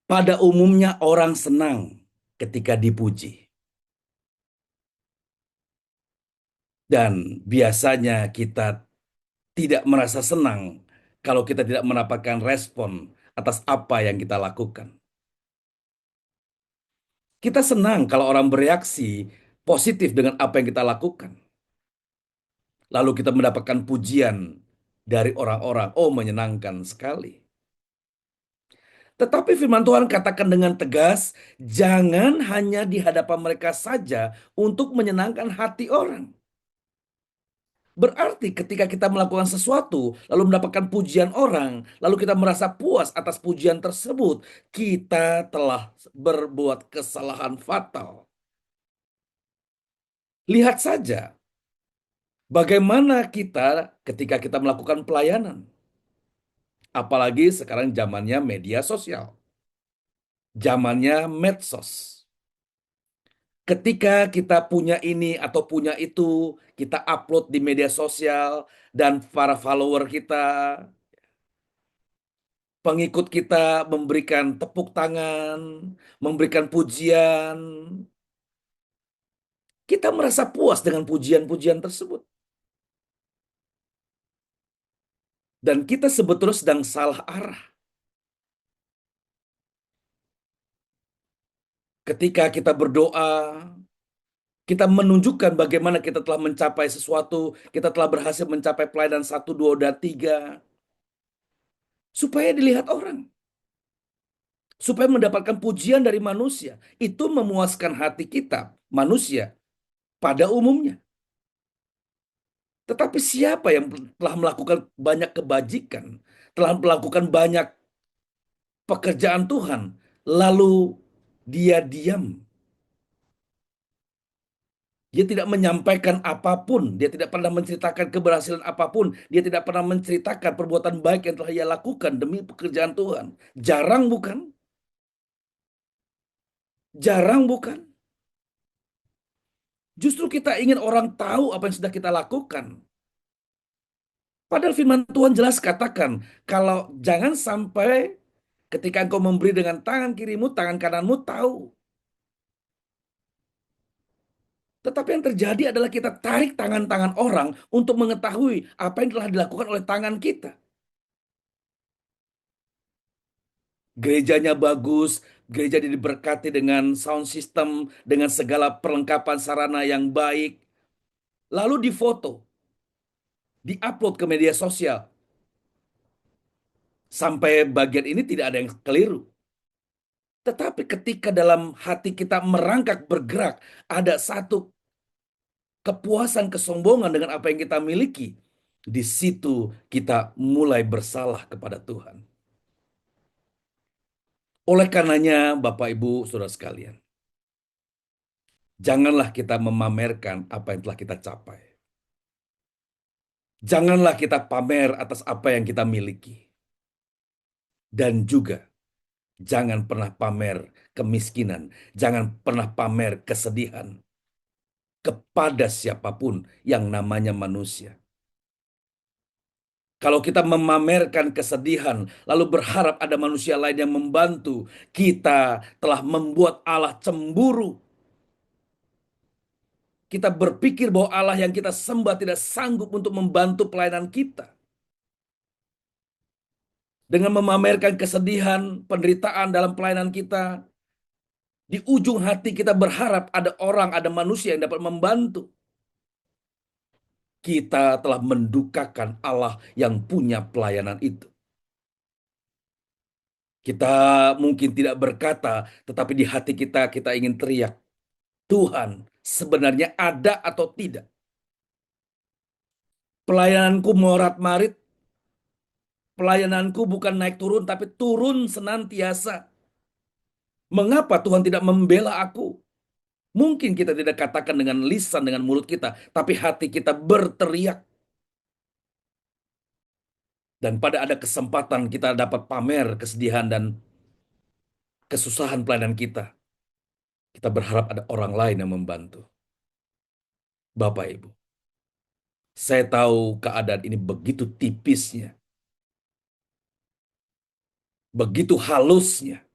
S3: Pada umumnya orang senang ketika dipuji. Dan biasanya kita tidak merasa senang kalau kita tidak mendapatkan respon atas apa yang kita lakukan. Kita senang kalau orang bereaksi positif dengan apa yang kita lakukan. Lalu kita mendapatkan pujian dari orang-orang. Oh, menyenangkan sekali. Tetapi firman Tuhan katakan dengan tegas, jangan hanya di hadapan mereka saja untuk menyenangkan hati orang. Berarti ketika kita melakukan sesuatu, lalu mendapatkan pujian orang, lalu kita merasa puas atas pujian tersebut, kita telah berbuat kesalahan fatal. Lihat saja, Bagaimana kita ketika kita melakukan pelayanan? Apalagi sekarang zamannya media sosial, zamannya medsos. Ketika kita punya ini atau punya itu, kita upload di media sosial dan para follower kita, pengikut kita memberikan tepuk tangan, memberikan pujian. Kita merasa puas dengan pujian-pujian tersebut. Dan kita sebetulnya sedang salah arah. Ketika kita berdoa, kita menunjukkan bagaimana kita telah mencapai sesuatu, kita telah berhasil mencapai pelayanan 1, 2, dan 3, supaya dilihat orang, supaya mendapatkan pujian dari manusia. Itu memuaskan hati kita, manusia, pada umumnya. Tetapi siapa yang telah melakukan banyak kebajikan, telah melakukan banyak pekerjaan Tuhan, lalu dia diam? Dia tidak menyampaikan apapun, dia tidak pernah menceritakan keberhasilan apapun, dia tidak pernah menceritakan perbuatan baik yang telah ia lakukan demi pekerjaan Tuhan. Jarang bukan? Jarang bukan? Justru kita ingin orang tahu apa yang sudah kita lakukan. Padahal firman Tuhan jelas katakan, kalau jangan sampai ketika engkau memberi dengan tangan kirimu, tangan kananmu tahu. Tetapi yang terjadi adalah kita tarik tangan-tangan orang untuk mengetahui apa yang telah dilakukan oleh tangan kita. Gerejanya bagus, gereja diberkati dengan sound system, dengan segala perlengkapan sarana yang baik. Lalu difoto, diupload ke media sosial. Sampai bagian ini tidak ada yang keliru. Tetapi ketika dalam hati kita merangkak bergerak, ada satu kepuasan, kesombongan dengan apa yang kita miliki, di situ kita mulai bersalah kepada Tuhan. Oleh karenanya, Bapak, Ibu, Saudara sekalian, janganlah kita memamerkan apa yang telah kita capai. Janganlah kita pamer atas apa yang kita miliki. Dan juga jangan pernah pamer kemiskinan. Jangan pernah pamer kesedihan kepada siapapun yang namanya manusia. Kalau kita memamerkan kesedihan, lalu berharap ada manusia lain yang membantu, kita telah membuat Allah cemburu. Kita berpikir bahwa Allah yang kita sembah tidak sanggup untuk membantu pelayanan kita. Dengan memamerkan kesedihan, penderitaan dalam pelayanan kita, di ujung hati kita berharap ada orang, ada manusia yang dapat membantu. Kita telah mendukakan Allah yang punya pelayanan itu. Kita mungkin tidak berkata, tetapi di hati kita, kita ingin teriak, Tuhan sebenarnya ada atau tidak? Pelayananku morat-marit, pelayananku bukan naik turun, tapi turun senantiasa. Mengapa Tuhan tidak membela aku? Mungkin kita tidak katakan dengan lisan, dengan mulut kita, tapi hati kita berteriak. Dan pada ada kesempatan kita dapat pamer kesedihan dan kesusahan pelayanan kita. Kita berharap ada orang lain yang membantu. Bapak, Ibu, saya tahu keadaan ini begitu tipisnya, begitu halusnya,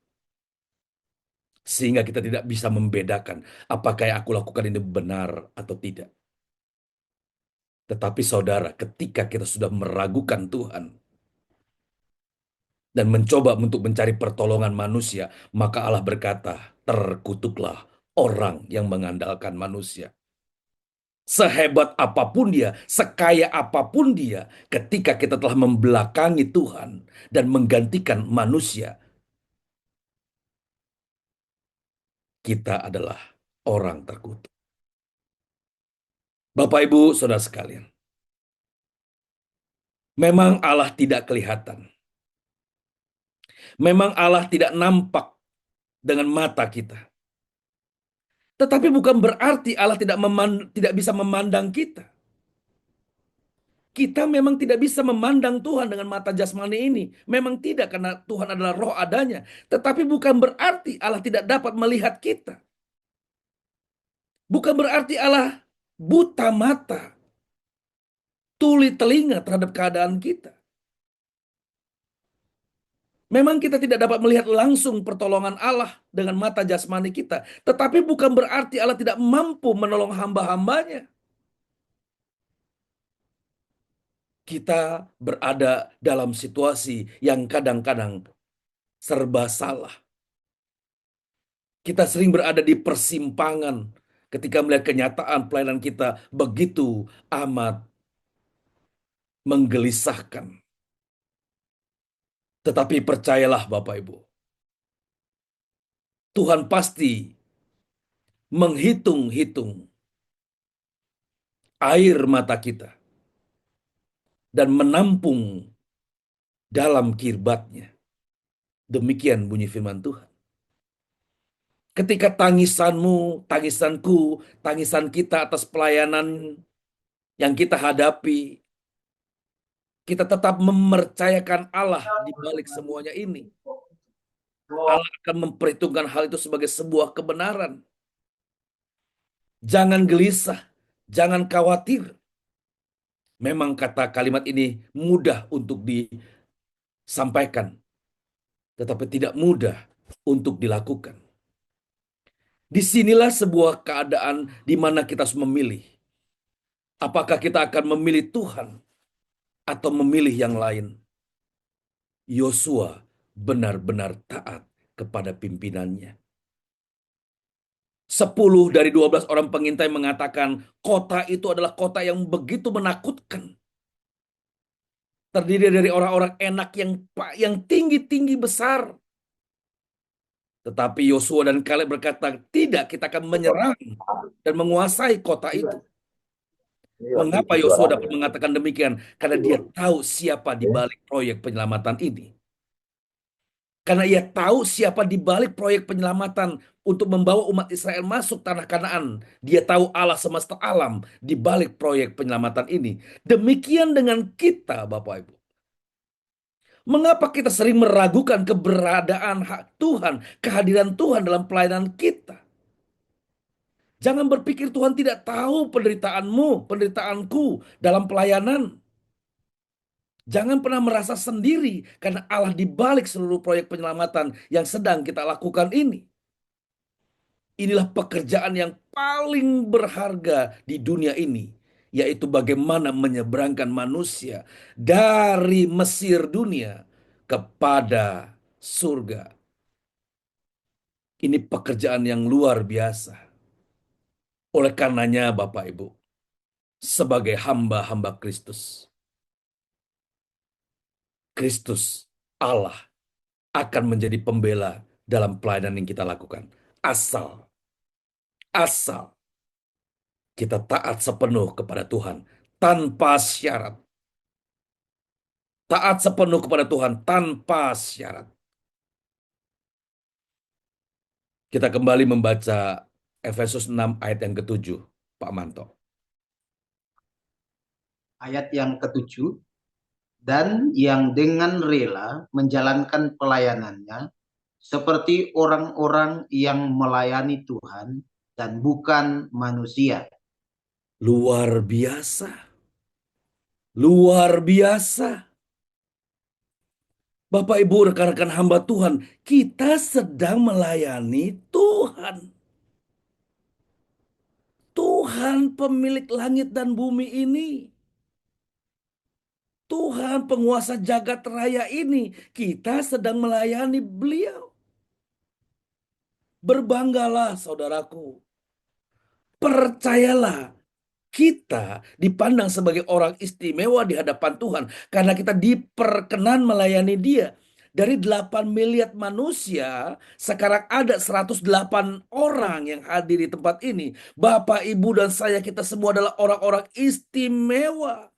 S3: sehingga kita tidak bisa membedakan apakah yang aku lakukan ini benar atau tidak. Tetapi saudara, ketika kita sudah meragukan Tuhan dan mencoba untuk mencari pertolongan manusia, maka Allah berkata, terkutuklah orang yang mengandalkan manusia. Sehebat apapun dia, sekaya apapun dia, ketika kita telah membelakangi Tuhan dan menggantikan manusia, kita adalah orang terkutuk. Bapak, Ibu, Saudara sekalian, memang Allah tidak kelihatan. Memang Allah tidak nampak dengan mata kita. Tetapi bukan berarti Allah tidak bisa memandang kita. Kita memang tidak bisa memandang Tuhan dengan mata jasmani ini. Memang tidak, karena Tuhan adalah roh adanya. Tetapi bukan berarti Allah tidak dapat melihat kita. Bukan berarti Allah buta mata, tuli telinga terhadap keadaan kita. Memang kita tidak dapat melihat langsung pertolongan Allah dengan mata jasmani kita. Tetapi bukan berarti Allah tidak mampu menolong hamba-hambanya. Kita berada dalam situasi yang kadang-kadang serba salah. Kita sering berada di persimpangan ketika melihat kenyataan pelayanan kita begitu amat menggelisahkan. Tetapi percayalah Bapak Ibu, Tuhan pasti menghitung-hitung air mata kita dan menampung dalam kirbatnya. Demikian bunyi firman Tuhan. Ketika tangisanmu, tangisanku, tangisan kita atas pelayanan yang kita hadapi, kita tetap mempercayakan Allah di balik semuanya ini. Allah akan memperhitungkan hal itu sebagai sebuah kebenaran. Jangan gelisah, jangan khawatir. Memang kata kalimat ini mudah untuk disampaikan, tetapi tidak mudah untuk dilakukan. Disinilah sebuah keadaan di mana kita harus memilih. Apakah kita akan memilih Tuhan atau memilih yang lain? Yosua benar-benar taat kepada pimpinannya. 10 dari 12 orang pengintai mengatakan kota itu adalah kota yang begitu menakutkan. Terdiri dari orang-orang enak yang tinggi-tinggi besar. Tetapi Yosua dan Kaleb berkata, tidak, kita akan menyerang dan menguasai kota itu. Mengapa Yosua dapat mengatakan demikian? Karena dia tahu siapa di balik proyek penyelamatan ini. Karena ia tahu siapa di balik proyek penyelamatan untuk membawa umat Israel masuk tanah Kanaan. Dia tahu Allah semesta alam di balik proyek penyelamatan ini. Demikian dengan kita, Bapak Ibu. Mengapa kita sering meragukan keberadaan hak Tuhan, kehadiran Tuhan dalam pelayanan kita? Jangan berpikir Tuhan tidak tahu penderitaanmu, penderitaanku dalam pelayanan. Jangan pernah merasa sendiri karena Allah di balik seluruh proyek penyelamatan yang sedang kita lakukan ini. Inilah pekerjaan yang paling berharga di dunia ini, yaitu bagaimana menyeberangkan manusia dari Mesir dunia kepada surga. Ini pekerjaan yang luar biasa. Oleh karenanya Bapak Ibu, sebagai hamba-hamba Kristus, Kristus Allah akan menjadi pembela dalam pelayanan yang kita lakukan. Asal kita taat sepenuh kepada Tuhan tanpa syarat. Taat sepenuh kepada Tuhan tanpa syarat. Kita kembali membaca Efesus 6 ayat yang ke-7, Pak Manto.
S4: Ayat yang ke-7, dan yang dengan rela menjalankan pelayanannya seperti orang-orang yang melayani Tuhan dan bukan manusia.
S3: Luar biasa. Luar biasa. Bapak Ibu rekan-rekan hamba Tuhan, kita sedang melayani Tuhan. Tuhan pemilik langit dan bumi ini. Tuhan penguasa jagat raya ini. Kita sedang melayani beliau. Berbanggalah saudaraku. Percayalah, kita dipandang sebagai orang istimewa di hadapan Tuhan karena kita diperkenan melayani Dia. Dari 8 miliar manusia, sekarang ada 108 orang yang hadir di tempat ini. Bapak, Ibu, dan saya, kita semua adalah orang-orang istimewa.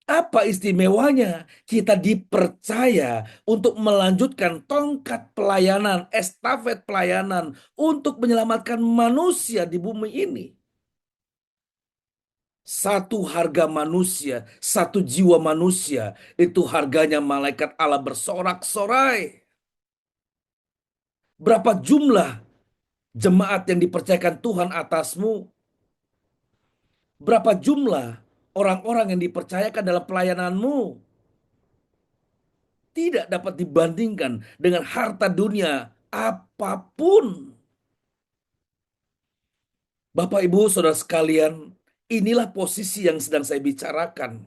S3: Apa istimewanya? Kita dipercaya untuk melanjutkan tongkat pelayanan, estafet pelayanan untuk menyelamatkan manusia di bumi ini. Satu harga manusia, satu jiwa manusia, itu harganya malaikat Allah bersorak-sorai. Berapa jumlah jemaat yang dipercayakan Tuhan atasmu? Berapa jumlah orang-orang yang dipercayakan dalam pelayananmu? Tidak dapat dibandingkan dengan harta dunia apapun. Bapak, Ibu, Saudara sekalian, inilah posisi yang sedang saya bicarakan.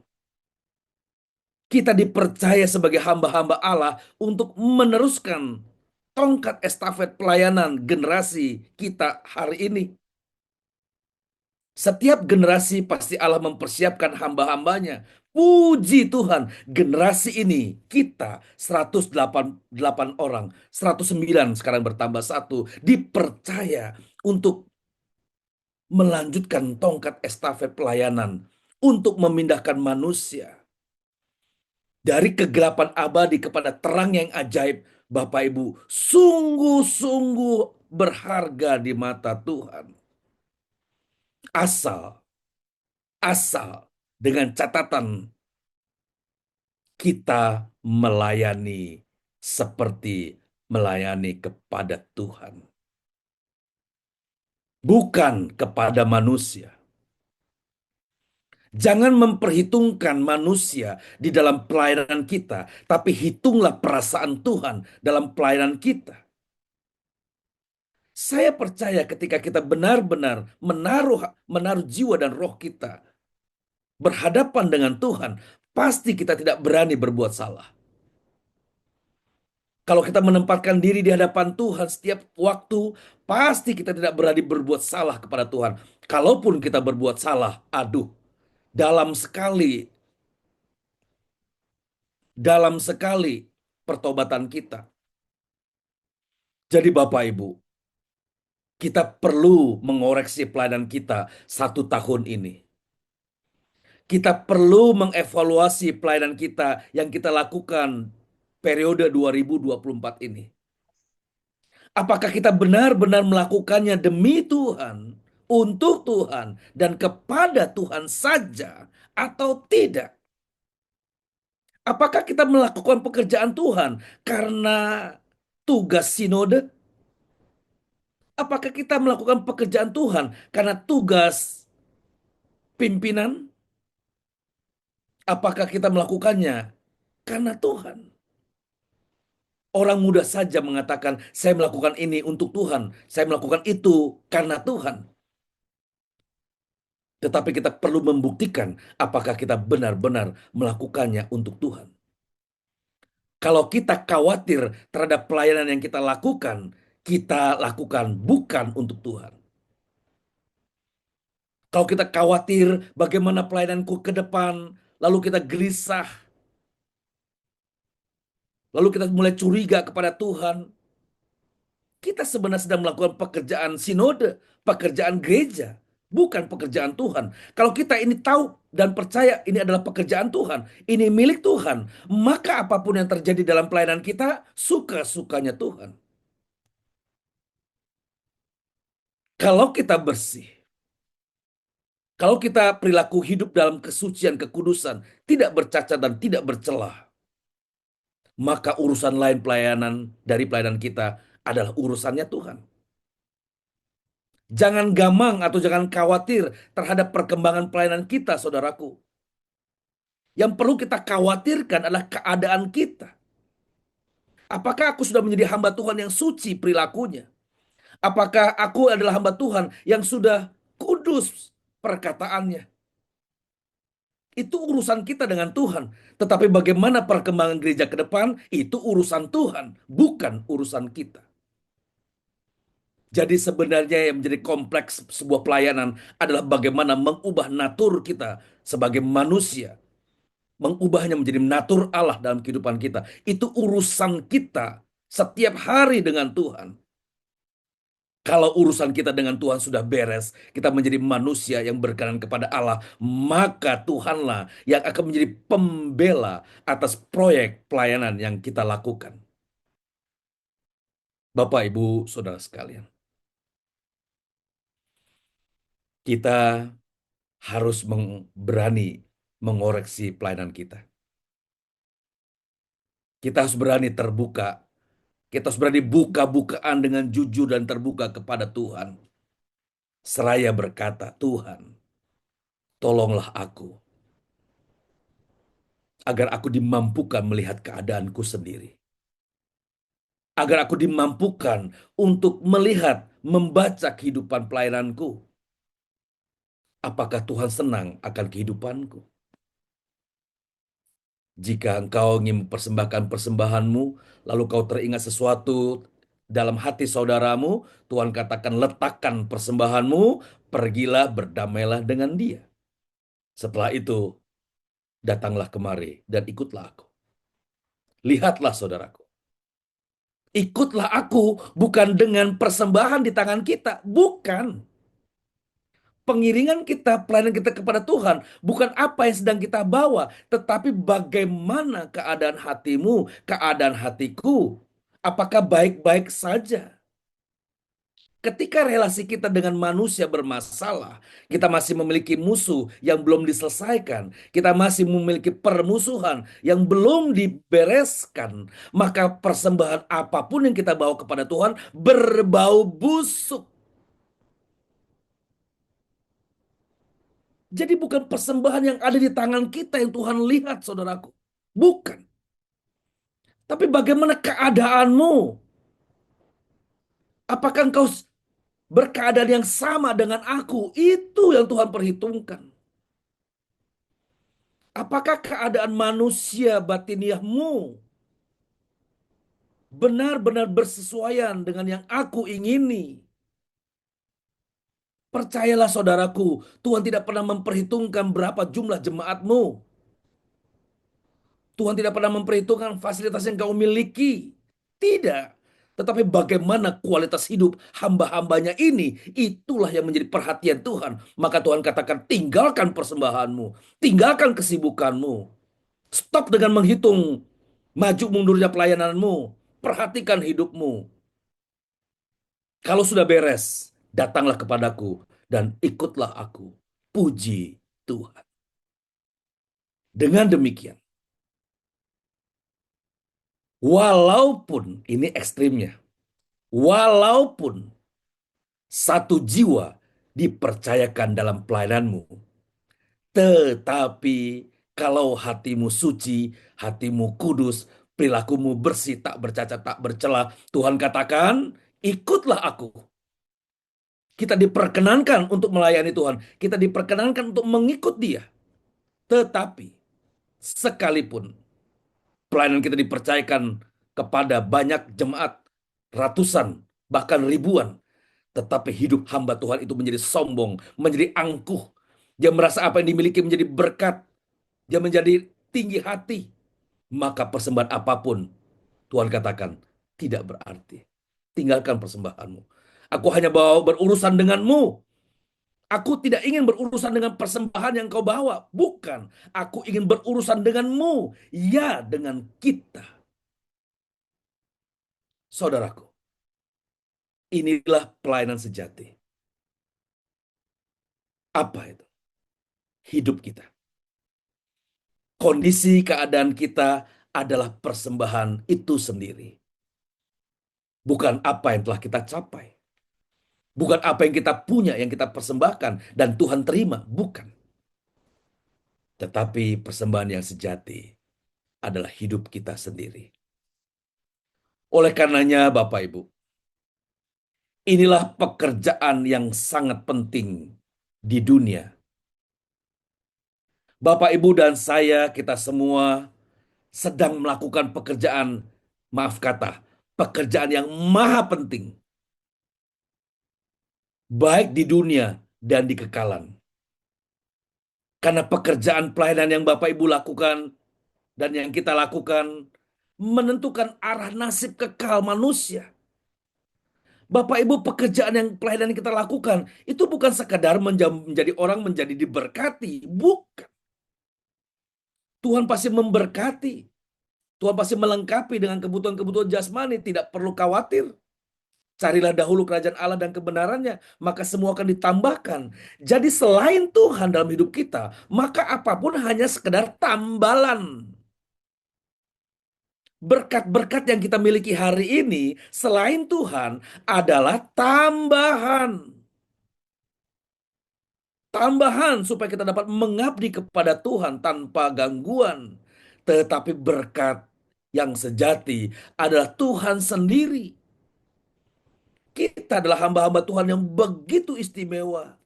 S3: Kita dipercaya sebagai hamba-hamba Allah untuk meneruskan tongkat estafet pelayanan generasi kita hari ini. Setiap generasi pasti Allah mempersiapkan hamba-hambanya. Puji Tuhan, generasi ini kita 188 orang, 109 sekarang bertambah satu, dipercaya untuk melanjutkan tongkat estafet pelayanan, untuk memindahkan manusia dari kegelapan abadi kepada terang yang ajaib. Bapak Ibu, sungguh-sungguh berharga di mata Tuhan. Asal dengan catatan kita melayani seperti melayani kepada Tuhan, bukan kepada manusia. Jangan memperhitungkan manusia di dalam pelayanan kita, tapi hitunglah perasaan Tuhan dalam pelayanan kita. Saya percaya ketika kita benar-benar menaruh jiwa dan roh kita berhadapan dengan Tuhan, pasti kita tidak berani berbuat salah. Kalau kita menempatkan diri di hadapan Tuhan setiap waktu, pasti kita tidak berani berbuat salah kepada Tuhan. Kalaupun kita berbuat salah, aduh, dalam sekali pertobatan kita. Jadi Bapak Ibu, kita perlu mengoreksi pelayanan kita 1 tahun ini. Kita perlu mengevaluasi pelayanan kita yang kita lakukan periode 2024 ini. Apakah kita benar-benar melakukannya demi Tuhan, untuk Tuhan, dan kepada Tuhan saja, atau tidak? Apakah kita melakukan pekerjaan Tuhan karena tugas sinode? Apakah kita melakukan pekerjaan Tuhan karena tugas pimpinan? Apakah kita melakukannya karena Tuhan? Orang mudah saja mengatakan, saya melakukan ini untuk Tuhan, saya melakukan itu karena Tuhan. Tetapi kita perlu membuktikan apakah kita benar-benar melakukannya untuk Tuhan. Kalau kita khawatir terhadap pelayanan yang kita lakukan bukan untuk Tuhan. Kalau kita khawatir bagaimana pelayananku ke depan, lalu kita gelisah, lalu kita mulai curiga kepada Tuhan, kita sebenarnya sedang melakukan pekerjaan sinode, pekerjaan gereja, bukan pekerjaan Tuhan. Kalau kita ini tahu dan percaya ini adalah pekerjaan Tuhan, ini milik Tuhan, maka apapun yang terjadi dalam pelayanan kita, suka-sukanya Tuhan. Kalau kita bersih, kalau kita perilaku hidup dalam kesucian, kekudusan, tidak bercacat dan tidak bercelah, maka urusan lain dari pelayanan kita adalah urusannya Tuhan. Jangan gamang atau jangan khawatir terhadap perkembangan pelayanan kita, saudaraku. Yang perlu kita khawatirkan adalah keadaan kita. Apakah aku sudah menjadi hamba Tuhan yang suci perilakunya? Apakah aku adalah hamba Tuhan yang sudah kudus perkataannya? Itu urusan kita dengan Tuhan. Tetapi bagaimana perkembangan gereja ke depan, itu urusan Tuhan, bukan urusan kita. Jadi sebenarnya yang menjadi kompleks sebuah pelayanan adalah bagaimana mengubah natur kita sebagai manusia. Mengubahnya menjadi natur Allah dalam kehidupan kita. Itu urusan kita setiap hari dengan Tuhan. Kalau urusan kita dengan Tuhan sudah beres, kita menjadi manusia yang berkenan kepada Allah, maka Tuhanlah yang akan menjadi pembela atas proyek pelayanan yang kita lakukan. Bapak, Ibu, Saudara sekalian, kita harus berani mengoreksi pelayanan kita. Kita harus berani terbuka. Kita harus berani buka-bukaan dengan jujur dan terbuka kepada Tuhan. Seraya berkata, Tuhan, tolonglah aku. Agar aku dimampukan melihat keadaanku sendiri. Agar aku dimampukan untuk melihat, membaca kehidupan pelayananku. Apakah Tuhan senang akan kehidupanku? Jika engkau ingin mempersembahkan persembahanmu, lalu kau teringat sesuatu dalam hati saudaramu, Tuhan katakan letakkan persembahanmu, pergilah berdamailah dengan dia. Setelah itu, datanglah kemari dan ikutlah aku. Lihatlah saudaraku. Ikutlah aku bukan dengan persembahan di tangan kita. Bukan. Pengiringan kita, pelayanan kita kepada Tuhan, bukan apa yang sedang kita bawa, tetapi bagaimana keadaan hatimu, keadaan hatiku. Apakah baik-baik saja? Ketika relasi kita dengan manusia bermasalah, kita masih memiliki musuh yang belum diselesaikan, kita masih memiliki permusuhan yang belum dibereskan, maka persembahan apapun yang kita bawa kepada Tuhan berbau busuk. Jadi bukan persembahan yang ada di tangan kita yang Tuhan lihat, saudaraku. Bukan. Tapi bagaimana keadaanmu? Apakah engkau berkeadaan yang sama dengan aku? Itu yang Tuhan perhitungkan. Apakah keadaan manusia batiniahmu benar-benar bersesuaian dengan yang aku ingini? Percayalah saudaraku, Tuhan tidak pernah memperhitungkan berapa jumlah jemaatmu. Tuhan tidak pernah memperhitungkan fasilitas yang kau miliki. Tidak. Tetapi bagaimana kualitas hidup hamba-hambanya ini, itulah yang menjadi perhatian Tuhan. Maka Tuhan katakan, tinggalkan persembahanmu, tinggalkan kesibukanmu. Stop dengan menghitung maju mundurnya pelayananmu. Perhatikan hidupmu. Kalau sudah beres, datanglah kepadaku dan ikutlah aku. Puji Tuhan. Dengan demikian, walaupun ini ekstrimnya, walaupun satu jiwa dipercayakan dalam pelayananmu, tetapi kalau hatimu suci, hatimu kudus, perilakumu bersih, tak bercacat, tak bercela, Tuhan katakan, ikutlah aku. Kita diperkenankan untuk melayani Tuhan. Kita diperkenankan untuk mengikut dia. Tetapi, sekalipun pelayanan kita dipercayakan kepada banyak jemaat, ratusan, bahkan ribuan, tetapi hidup hamba Tuhan itu menjadi sombong, menjadi angkuh. Dia merasa apa yang dimiliki menjadi berkat. Dia menjadi tinggi hati. Maka persembahan apapun, Tuhan katakan, tidak berarti. Tinggalkan persembahanmu. Aku hanya berurusan denganmu. Aku tidak ingin berurusan dengan persembahan yang kau bawa. Bukan. Aku ingin berurusan denganmu. Ya, dengan kita. Saudaraku, inilah pelayanan sejati. Apa itu? Hidup kita. Kondisi keadaan kita adalah persembahan itu sendiri. Bukan apa yang telah kita capai. Bukan apa yang kita punya, yang kita persembahkan, dan Tuhan terima. Bukan. Tetapi persembahan yang sejati adalah hidup kita sendiri. Oleh karenanya, Bapak Ibu, inilah pekerjaan yang sangat penting di dunia. Bapak, Ibu, dan saya, kita semua sedang melakukan pekerjaan, maaf kata, pekerjaan yang maha penting. Baik di dunia dan di kekalan. Karena pekerjaan pelayanan yang Bapak Ibu lakukan dan yang kita lakukan menentukan arah nasib kekal manusia. Bapak Ibu, pekerjaan yang pelayanan yang kita lakukan itu bukan sekadar menjadi orang menjadi diberkati. Bukan. Tuhan pasti memberkati. Tuhan pasti melengkapi dengan kebutuhan-kebutuhan jasmani. Tidak perlu khawatir. Carilah dahulu kerajaan Allah dan kebenarannya, maka semua akan ditambahkan. Jadi selain Tuhan dalam hidup kita, maka apapun hanya sekedar tambalan. Berkat-berkat yang kita miliki hari ini, selain Tuhan, adalah tambahan. Tambahan supaya kita dapat mengabdi kepada Tuhan tanpa gangguan. Tetapi berkat yang sejati adalah Tuhan sendiri. Kita adalah hamba-hamba Tuhan yang begitu istimewa.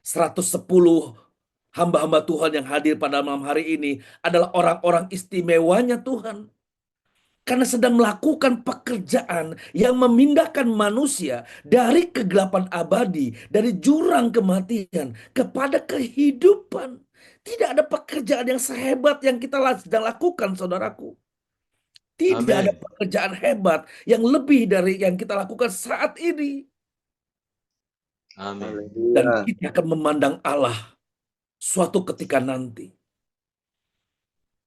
S3: 110 hamba-hamba Tuhan yang hadir pada malam hari ini adalah orang-orang istimewanya Tuhan. Karena sedang melakukan pekerjaan yang memindahkan manusia dari kegelapan abadi, dari jurang kematian kepada kehidupan. Tidak ada pekerjaan yang sehebat yang kita sedang lakukan, saudaraku. Tidak ada
S5: Amin.
S3: pekerjaan hebat yang lebih dari yang kita lakukan saat ini.
S5: Amin.
S3: Dan
S4: Haleluya.
S3: kita akan memandang Allah suatu ketika nanti.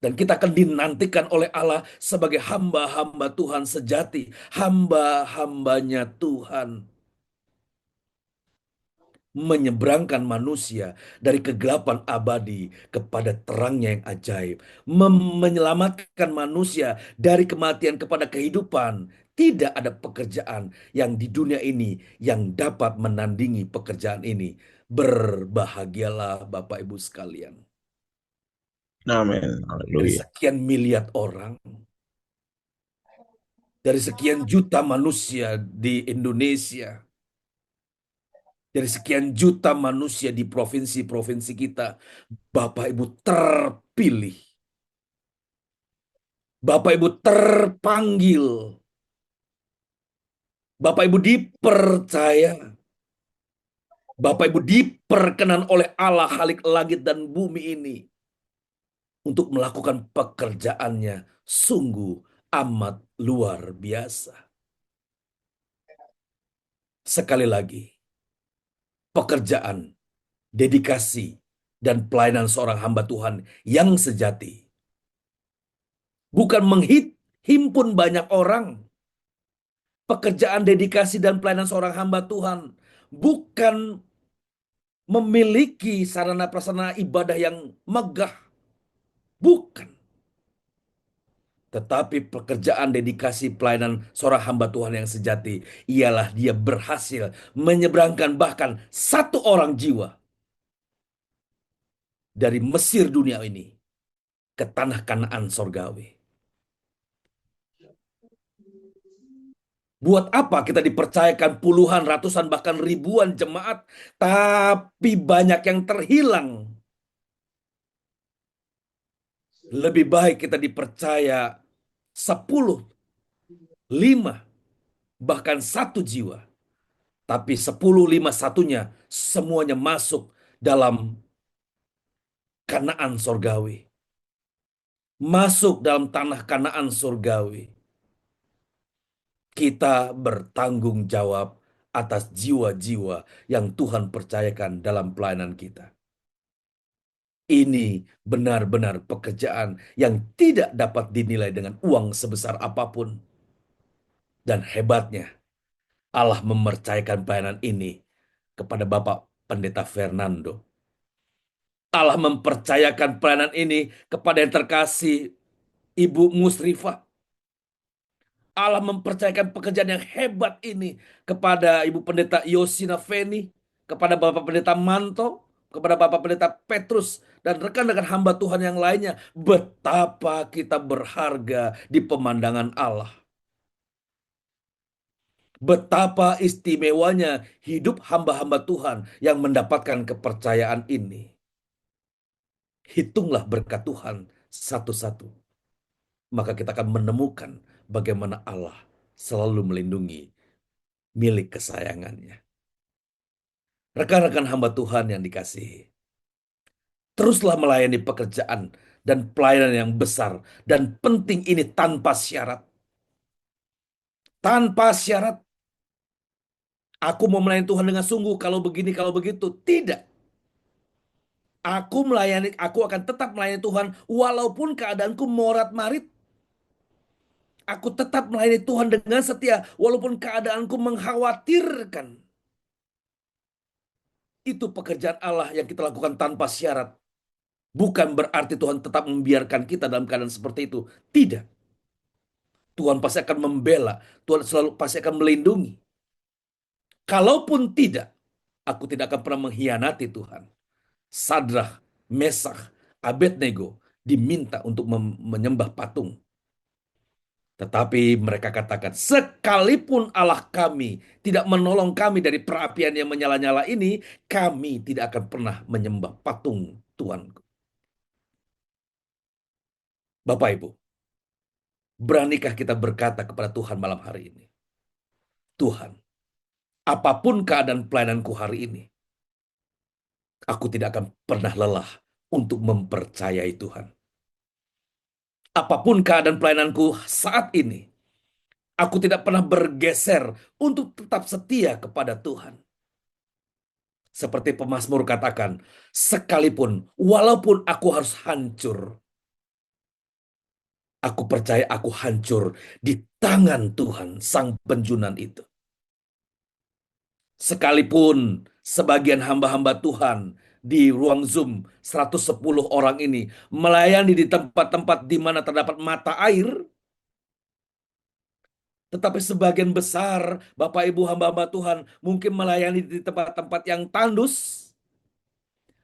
S3: Dan kita akan dinantikan oleh Allah sebagai hamba-hamba Tuhan sejati. Hamba-hambanya Tuhan. Menyeberangkan manusia dari kegelapan abadi kepada terangnya yang ajaib. Menyelamatkan manusia dari kematian kepada kehidupan. Tidak ada pekerjaan yang di dunia ini yang dapat menandingi pekerjaan ini. Berbahagialah Bapak Ibu sekalian.
S6: Amin.
S3: Dari
S6: Haleluya.
S3: sekian miliar orang, dari sekian juta manusia di Indonesia, dari sekian juta manusia di provinsi-provinsi kita, Bapak Ibu terpilih. Bapak Ibu terpanggil. Bapak Ibu dipercaya. Bapak Ibu diperkenan oleh Allah Khalik langit dan bumi ini untuk melakukan pekerjaannya sungguh amat luar biasa. Sekali lagi, pekerjaan, dedikasi, dan pelayanan seorang hamba Tuhan yang sejati bukan menghimpun banyak orang. Pekerjaan, dedikasi, dan pelayanan seorang hamba Tuhan bukan memiliki sarana prasarana ibadah yang megah. Bukan. Tetapi pekerjaan, dedikasi, pelayanan seorang hamba Tuhan yang sejati ialah dia berhasil menyeberangkan bahkan satu orang jiwa dari Mesir dunia ini ke tanah Kanaan sorgawi. Buat apa kita dipercayakan puluhan, ratusan, bahkan ribuan jemaat, tapi banyak yang terhilang? Lebih baik kita dipercaya 10, 5, bahkan 1 jiwa. Tapi 10, 5, satunya semuanya masuk dalam Kanaan sorgawi. Masuk dalam tanah Kanaan surgawi. Kita bertanggung jawab atas jiwa-jiwa yang Tuhan percayakan dalam pelayanan kita. Ini benar-benar pekerjaan yang tidak dapat dinilai dengan uang sebesar apapun. Dan hebatnya, Allah mempercayakan pelayanan ini kepada Bapak Pendeta Fernando. Allah mempercayakan pelayanan ini kepada yang terkasih Ibu Musrifah. Allah mempercayakan pekerjaan yang hebat ini kepada Ibu Pendeta Yosina Feni, kepada Bapak Pendeta Manto, kepada Bapak Pendeta Petrus, dan rekan-rekan hamba Tuhan yang lainnya. Betapa kita berharga di pemandangan Allah. Betapa istimewanya hidup hamba-hamba Tuhan yang mendapatkan kepercayaan ini. Hitunglah berkat Tuhan satu-satu. Maka kita akan menemukan bagaimana Allah selalu melindungi milik kesayangannya. Rekan-rekan hamba Tuhan yang dikasihi, teruslah melayani pekerjaan dan pelayanan yang besar dan penting ini tanpa syarat. Tanpa syarat. Aku mau melayani Tuhan dengan sungguh kalau begini, kalau begitu. Tidak. Aku akan tetap melayani Tuhan walaupun keadaanku morat-marit. Aku tetap melayani Tuhan dengan setia walaupun keadaanku mengkhawatirkan. Itu pekerjaan Allah yang kita lakukan tanpa syarat. Bukan berarti Tuhan tetap membiarkan kita dalam keadaan seperti itu. Tidak. Tuhan pasti akan membela. Tuhan selalu pasti akan melindungi. Kalaupun tidak, aku tidak akan pernah mengkhianati Tuhan. Sadrah, Mesakh, Abednego diminta untuk menyembah patung. Tetapi mereka katakan, sekalipun Allah kami tidak menolong kami dari perapian yang menyala-nyala ini, kami tidak akan pernah menyembah patung Tuhanku. Bapak Ibu, beranikah kita berkata kepada Tuhan malam hari ini? Tuhan, apapun keadaan pelayananku hari ini, aku tidak akan pernah lelah untuk mempercayai Tuhan. Apapun keadaan pelayananku saat ini, aku tidak pernah bergeser untuk tetap setia kepada Tuhan. Seperti pemazmur katakan, sekalipun walaupun aku harus hancur, aku percaya aku hancur di tangan Tuhan, Sang Penjunan itu. Sekalipun sebagian hamba-hamba Tuhan di ruang Zoom 110 orang ini melayani di tempat-tempat di mana terdapat mata air, tetapi sebagian besar Bapak Ibu hamba-hamba Tuhan mungkin melayani di tempat-tempat yang tandus,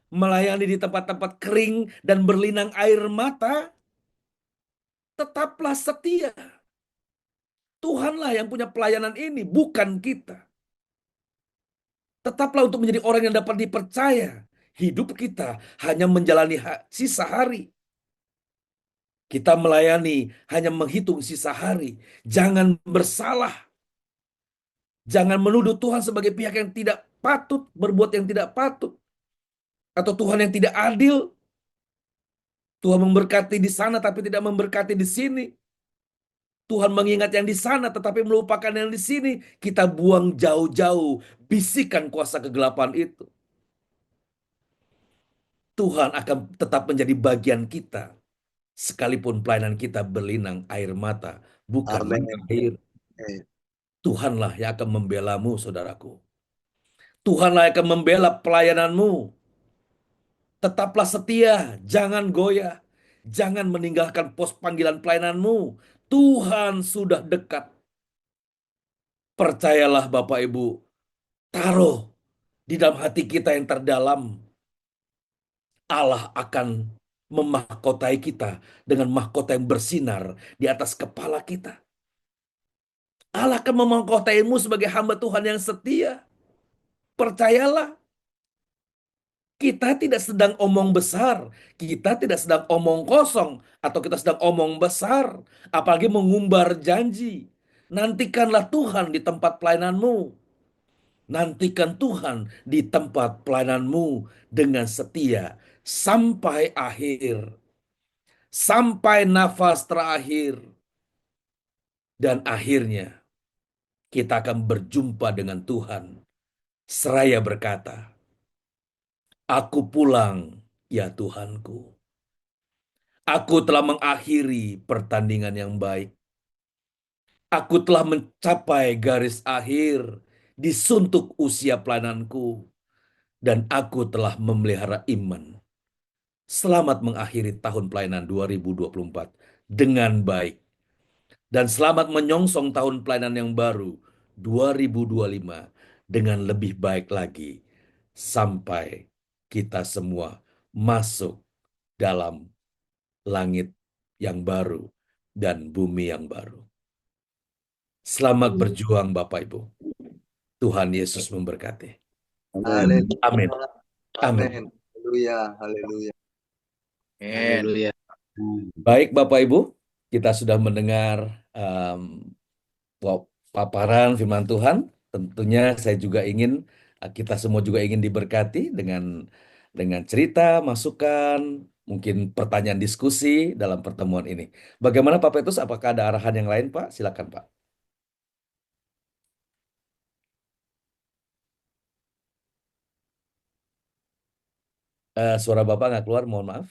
S3: melayani di tempat-tempat kering dan berlinang air mata, tetaplah setia. Tuhanlah yang punya pelayanan ini, bukan kita. Tetaplah untuk menjadi orang yang dapat dipercaya. Hidup kita hanya menjalani sisa hari. Kita melayani hanya menghitung sisa hari. Jangan bersalah. Jangan menuduh Tuhan sebagai pihak yang tidak patut, berbuat yang tidak patut. Atau Tuhan yang tidak adil. Tuhan memberkati di sana tapi tidak memberkati di sini. Tuhan mengingat yang di sana tetapi melupakan yang di sini. Kita buang jauh-jauh bisikan kuasa kegelapan itu. Tuhan akan tetap menjadi bagian kita. Sekalipun pelayanan kita berlinang air mata, bukan
S6: Amin.
S3: mata air. Tuhanlah yang akan membelamu, saudaraku. Tuhanlah yang akan membela pelayananmu. Tetaplah setia, jangan goyah. Jangan meninggalkan pos panggilan pelayananmu. Tuhan sudah dekat. Percayalah Bapak Ibu, taruh di dalam hati kita yang terdalam. Allah akan memahkotai kita dengan mahkota yang bersinar di atas kepala kita. Allah akan memahkotaimu sebagai hamba Tuhan yang setia. Percayalah, kita tidak sedang omong besar, kita tidak sedang omong kosong, atau kita sedang omong besar, apalagi mengumbar janji. Nantikanlah Tuhan di tempat pelayananmu. Nantikan Tuhan di tempat pelayananmu dengan setia sampai akhir. Sampai nafas terakhir. Dan akhirnya kita akan berjumpa dengan Tuhan. Seraya berkata, aku pulang ya Tuhanku. Aku telah mengakhiri pertandingan yang baik. Aku telah mencapai garis akhir di suntuk usia pelananku. Dan aku telah memelihara iman. Selamat mengakhiri tahun pelayanan 2024 dengan baik. Dan selamat menyongsong tahun pelayanan yang baru 2025 dengan lebih baik lagi. Sampai kita semua masuk dalam langit yang baru dan bumi yang baru. Selamat berjuang Bapak Ibu. Tuhan Yesus memberkati.
S6: Amin.
S3: Amin. Amin.
S6: Amin. Haleluya. Haleluya.
S1: Haleluya.
S3: Baik Bapak Ibu, kita sudah mendengar paparan firman Tuhan. Tentunya saya juga ingin, kita semua juga ingin diberkati dengan cerita, masukan, mungkin pertanyaan diskusi dalam pertemuan ini. Bagaimana Pak Petrus, apakah ada arahan yang lain Pak? Silakan Pak. Suara Bapak nggak keluar, mohon maaf.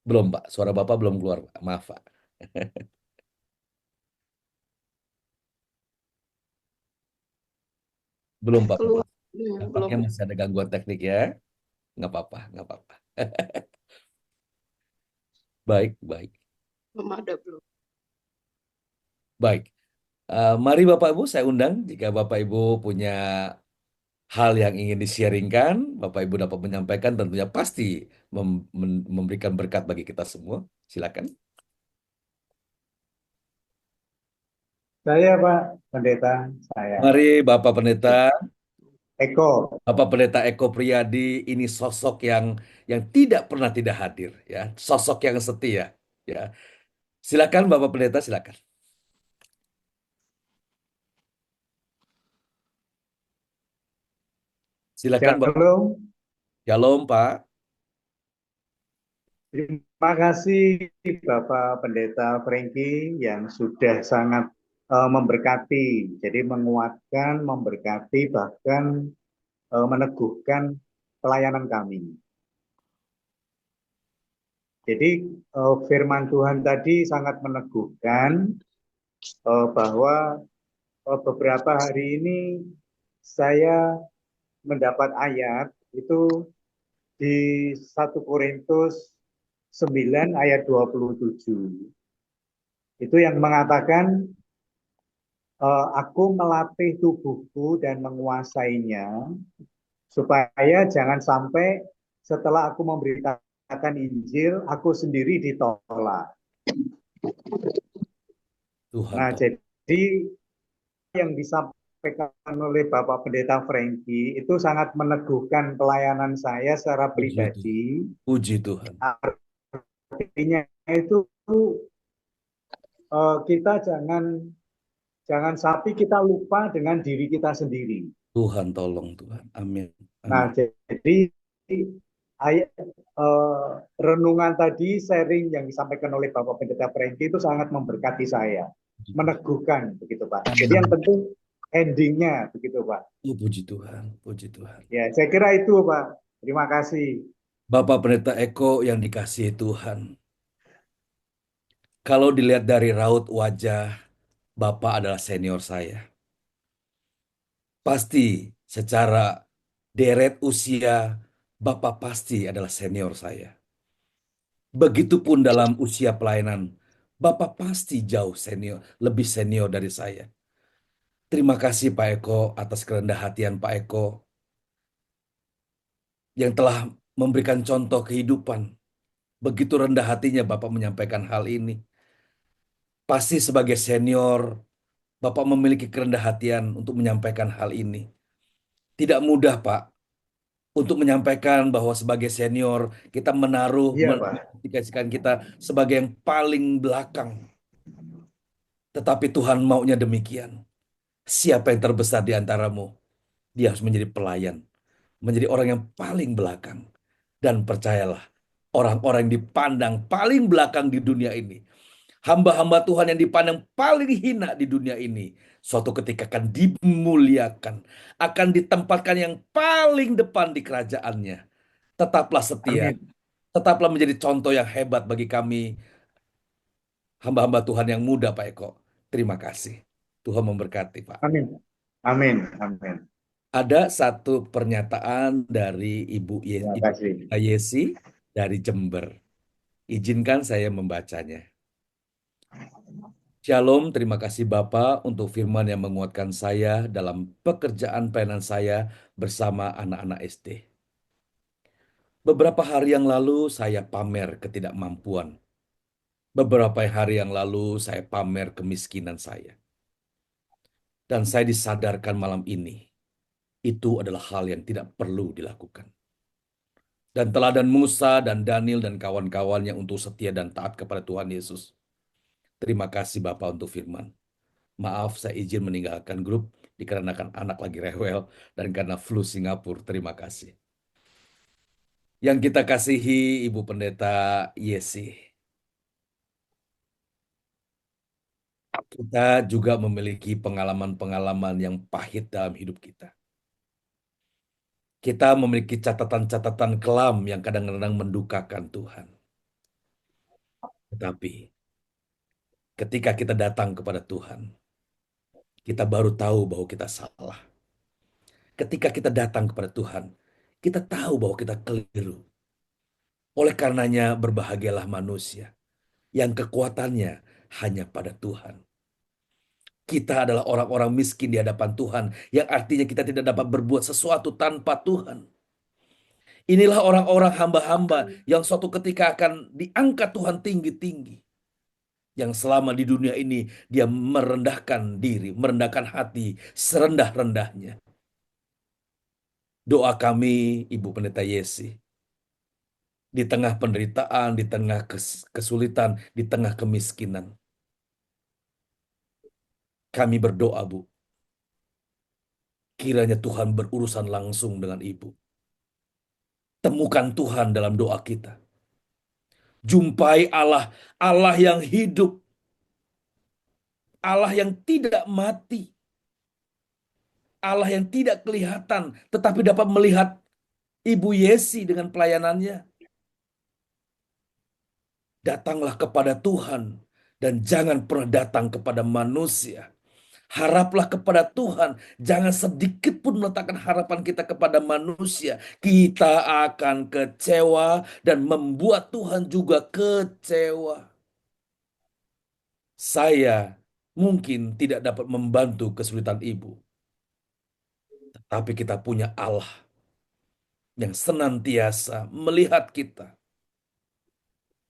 S3: Belum Pak, suara Bapak belum keluar Pak. Maaf Pak. Belum Pak.
S1: Keluar.
S3: Tampaknya
S1: Belum.
S3: masih ada gangguan teknik ya. Nggak apa-apa, nggak apa-apa. Baik, baik,
S1: Belum ada, belum.
S3: baik. Mari Bapak Ibu, saya undang jika Bapak Ibu punya hal yang ingin di-sharingkan, Bapak Ibu dapat menyampaikan, tentunya pasti memberikan berkat bagi kita semua. Silakan.
S5: Saya Pak Pendeta, saya
S3: Mari Bapak Pendeta,
S5: Eko.
S3: Bapak Pendeta Eko Priyadi, ini sosok yang tidak pernah tidak hadir, ya, sosok yang setia, ya. Silakan Bapak Pendeta, silakan. Silakan Bapak.
S5: Shalom.
S3: Shalom Pak.
S5: Terima kasih Bapak Pendeta Franky yang sudah sangat memberkati, jadi menguatkan, memberkati, bahkan meneguhkan pelayanan kami. Jadi firman Tuhan tadi sangat meneguhkan bahwa beberapa hari ini saya mendapat ayat itu di 1 Korintus 9 ayat 27. Itu yang mengatakan aku melatih tubuhku dan menguasainya supaya jangan sampai setelah aku memberitakan Injil aku sendiri ditolak.
S3: Tuhan.
S5: Nah, jadi yang disampaikan oleh Bapak Pendeta Franky itu sangat meneguhkan pelayanan saya secara pribadi.
S3: Puji Tuhan.
S5: Artinya itu kita jangan sampai kita lupa dengan diri kita sendiri.
S3: Tuhan tolong Tuhan. Amin. Amin.
S5: Nah, jadi ayat renungan tadi, sharing yang disampaikan oleh Bapak Pendeta Franky itu sangat memberkati saya, meneguhkan begitu Pak. Jadi yang penting endingnya begitu Pak.
S3: Oh, puji Tuhan, puji Tuhan.
S5: Ya, saya kira itu Pak. Terima kasih.
S3: Bapak Pendeta Eko yang dikasihi Tuhan. Kalau dilihat dari raut wajah, Bapak adalah senior saya. Pasti secara deret usia, Bapak pasti adalah senior saya. Begitupun dalam usia pelayanan, Bapak pasti jauh senior, lebih senior dari saya. Terima kasih Pak Eko atas kerendah hatian Pak Eko yang telah memberikan contoh kehidupan. Begitu rendah hatinya Bapak menyampaikan hal ini. Pasti sebagai senior, Bapak memiliki kerendah hatian untuk menyampaikan hal ini. Tidak mudah Pak, untuk menyampaikan bahwa sebagai senior, kita menaruh,
S5: Iya Pak.
S3: mendikasikan kita sebagai yang paling belakang. Tetapi Tuhan maunya demikian. Siapa yang terbesar di antaramu? Dia harus menjadi pelayan, menjadi orang yang paling belakang. Dan percayalah, orang-orang yang dipandang paling belakang di dunia ini, hamba-hamba Tuhan yang dipandang paling hina di dunia ini, suatu ketika akan dimuliakan, akan ditempatkan yang paling depan di kerajaannya. Tetaplah setia,
S5: Amin.
S3: tetaplah menjadi contoh yang hebat bagi kami, hamba-hamba Tuhan yang muda Pak Eko. Terima kasih. Tuhan memberkati Pak.
S5: Amin. Amin. Amin.
S3: Ada satu pernyataan dari Ibu
S5: Terima kasih.
S3: Yesi dari Jember. Izinkan saya membacanya. Shalom, terima kasih Bapak untuk firman yang menguatkan saya dalam pekerjaan pelayanan saya bersama anak-anak SD. Beberapa hari yang lalu saya pamer ketidakmampuan. Beberapa hari yang lalu saya pamer kemiskinan saya. Dan saya disadarkan malam ini, itu adalah hal yang tidak perlu dilakukan. Dan teladan Musa dan Daniel dan kawan-kawannya untuk setia dan taat kepada Tuhan Yesus. Terima kasih Bapak untuk firman. Maaf saya izin meninggalkan grup dikarenakan anak lagi rewel dan karena flu Singapura. Terima kasih. Yang kita kasihi Ibu Pendeta Yesi. Kita juga memiliki pengalaman-pengalaman yang pahit dalam hidup kita. Kita memiliki catatan-catatan kelam yang kadang-kadang mendukakan Tuhan. Tetapi Ketika kita datang kepada Tuhan, kita baru tahu bahwa kita salah. Ketika kita datang kepada Tuhan, kita tahu bahwa kita keliru. Oleh karenanya berbahagialah manusia yang kekuatannya hanya pada Tuhan. Kita adalah orang-orang miskin di hadapan Tuhan, yang artinya kita tidak dapat berbuat sesuatu tanpa Tuhan. Inilah orang-orang hamba-hamba yang suatu ketika akan diangkat Tuhan tinggi-tinggi. Yang selama di dunia ini dia merendahkan diri, merendahkan hati, serendah-rendahnya. Doa kami, Ibu Pendeta Yesi, di tengah penderitaan, di tengah kesulitan, di tengah kemiskinan. Kami berdoa, Bu. Kiranya Tuhan berurusan langsung dengan Ibu. Temukan Tuhan dalam doa kita. Jumpai Allah, Allah yang hidup, Allah yang tidak mati, Allah yang tidak kelihatan, tetapi dapat melihat Ibu Yesi dengan pelayanannya. Datanglah kepada Tuhan dan jangan pernah datang kepada manusia. Haraplah kepada Tuhan, jangan sedikit pun meletakkan harapan kita kepada manusia. Kita akan kecewa dan membuat Tuhan juga kecewa. Saya mungkin tidak dapat membantu kesulitan Ibu, tetapi kita punya Allah yang senantiasa melihat kita.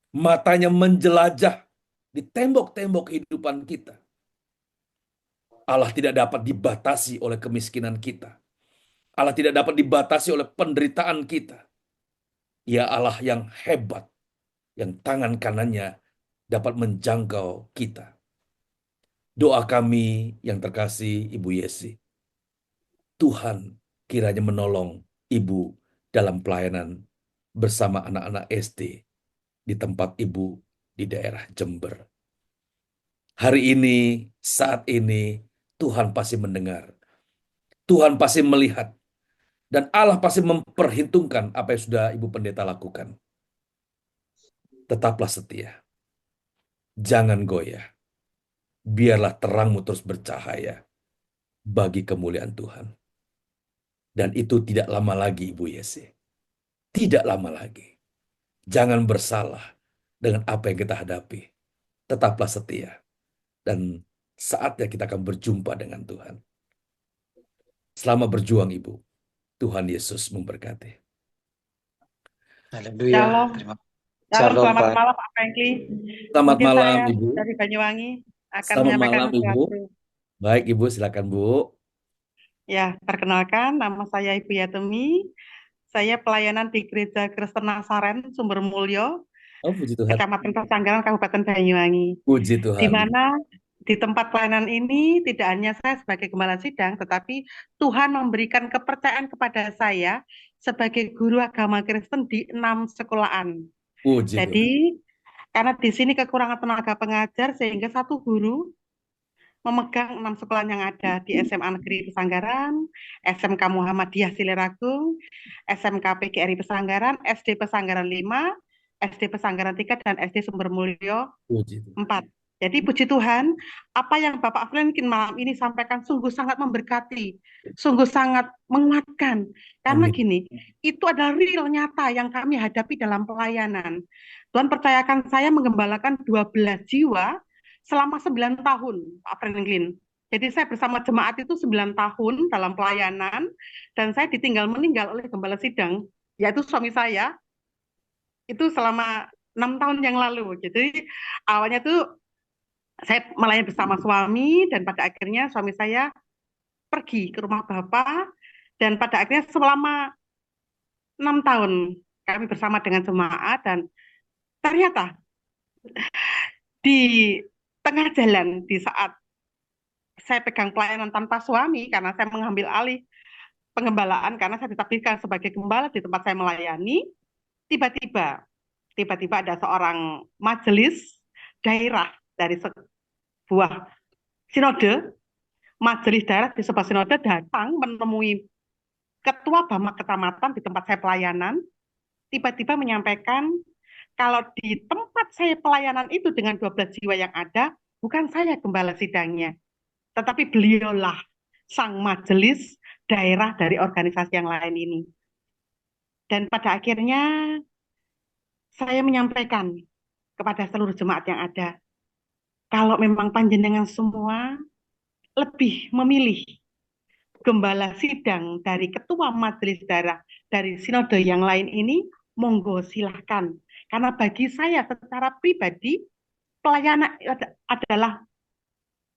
S3: Matanya menjelajah di tembok-tembok kehidupan kita. Allah tidak dapat dibatasi oleh kemiskinan kita. Allah tidak dapat dibatasi oleh penderitaan kita. Ia Allah yang hebat, yang tangan kanannya dapat menjangkau kita. Doa kami yang terkasih Ibu Yesi, Tuhan kiranya menolong Ibu dalam pelayanan bersama anak-anak SD di tempat Ibu di daerah Jember. Hari ini, saat ini, Tuhan pasti mendengar. Tuhan pasti melihat. Dan Allah pasti memperhitungkan apa yang sudah Ibu Pendeta lakukan. Tetaplah setia. Jangan goyah. Biarlah terangmu terus bercahaya bagi kemuliaan Tuhan. Dan itu tidak lama lagi, Ibu Yesi. Tidak lama lagi. Jangan bersalah dengan apa yang kita hadapi. Tetaplah setia. Dan saatnya kita akan berjumpa dengan Tuhan. Selamat berjuang, Ibu. Tuhan Yesus memberkati.
S7: Haleluya.
S8: Shalom.
S7: Terima
S8: Shalom, selamat
S7: Pak.
S8: malam Pak Franky.
S3: Selamat
S8: Mungkin
S3: malam,
S8: saya
S3: Ibu.
S8: dari Banyuwangi akan
S3: Selamat
S8: menyampaikan
S3: malam, Ibu.
S8: sesuatu.
S3: Baik, Ibu. Silakan, Bu.
S8: Ya, perkenalkan nama saya Ibu Yatumi. Saya pelayanan di Gereja Kristen Nazaren Sumber Mulyo,
S3: Oh, puji Tuhan.
S8: Kecamatan Pasanggaran, Kabupaten Banyuwangi.
S3: Puji
S8: Di
S3: Tuhan.
S8: mana di tempat pelayanan ini tidak hanya saya sebagai gembala sidang, tetapi Tuhan memberikan kepercayaan kepada saya sebagai guru agama Kristen di 6 sekolahan.
S3: Puji Tuhan.
S8: Jadi, karena di sini kekurangan tenaga pengajar, sehingga satu guru memegang 6 sekolah yang ada di SMA Negeri Pesanggaran, SMK Muhammadiyah Sileragung, SMK PGRI Pesanggaran, SD Pesanggaran 5, SD Pesanggaran 3, dan SD Sumber Mulyo
S3: Puji Tuhan.
S8: 4. Jadi puji Tuhan, apa yang Bapak Franklin malam ini sampaikan sungguh sangat memberkati, sungguh sangat menguatkan. Karena
S3: Amin.
S8: gini, itu adalah real nyata yang kami hadapi dalam pelayanan. Tuhan percayakan saya menggembalakan 12 jiwa selama 9 tahun, Pak Franklin. Jadi saya bersama jemaat itu 9 tahun dalam pelayanan, dan saya ditinggal meninggal oleh gembala sidang, yaitu suami saya, itu selama 6 tahun yang lalu. Jadi awalnya tuh saya melayani bersama suami, dan pada akhirnya suami saya pergi ke rumah Bapak, dan pada akhirnya selama 6 tahun kami bersama dengan jemaat, dan ternyata di tengah jalan, di saat saya pegang pelayanan tanpa suami, karena saya mengambil alih pengembalaan, karena saya ditakdirkan sebagai gembala di tempat saya melayani, tiba-tiba ada seorang majelis daerah dari sebuah sinode, majelis daerah di sebuah sinode datang menemui ketua Bamak Kecamatan di tempat saya pelayanan, tiba-tiba menyampaikan kalau di tempat saya pelayanan itu dengan 12 jiwa yang ada, bukan saya gembala sidangnya, tetapi beliaulah sang majelis daerah dari organisasi yang lain ini. Dan pada akhirnya saya menyampaikan kepada seluruh jemaat yang ada, kalau memang panjenengan semua lebih memilih gembala sidang dari ketua majelis daerah dari sinode yang lain ini, monggo silahkan. Karena bagi saya secara pribadi, pelayanan adalah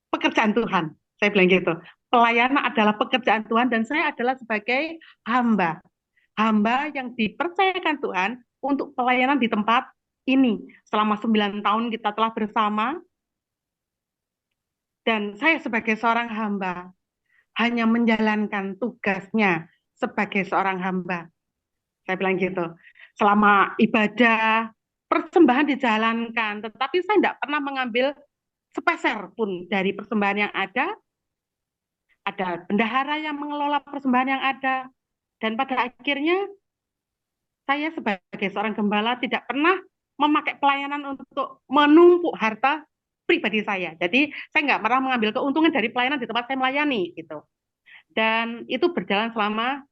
S8: pekerjaan Tuhan. Saya bilang gitu. Pelayanan adalah pekerjaan Tuhan dan saya adalah sebagai hamba. Hamba yang dipercayakan Tuhan untuk pelayanan di tempat ini. Selama 9 tahun kita telah bersama dan saya sebagai seorang hamba hanya menjalankan tugasnya sebagai seorang hamba. Saya bilang gitu. Selama ibadah, persembahan dijalankan, tetapi saya tidak pernah mengambil sepeser pun dari persembahan yang ada. Ada bendahara yang mengelola persembahan yang ada. Dan pada akhirnya saya sebagai seorang gembala tidak pernah memakai pelayanan untuk menumpuk harta pribadi saya. Jadi saya nggak pernah mengambil keuntungan dari pelayanan di tempat saya melayani gitu. Dan itu berjalan selama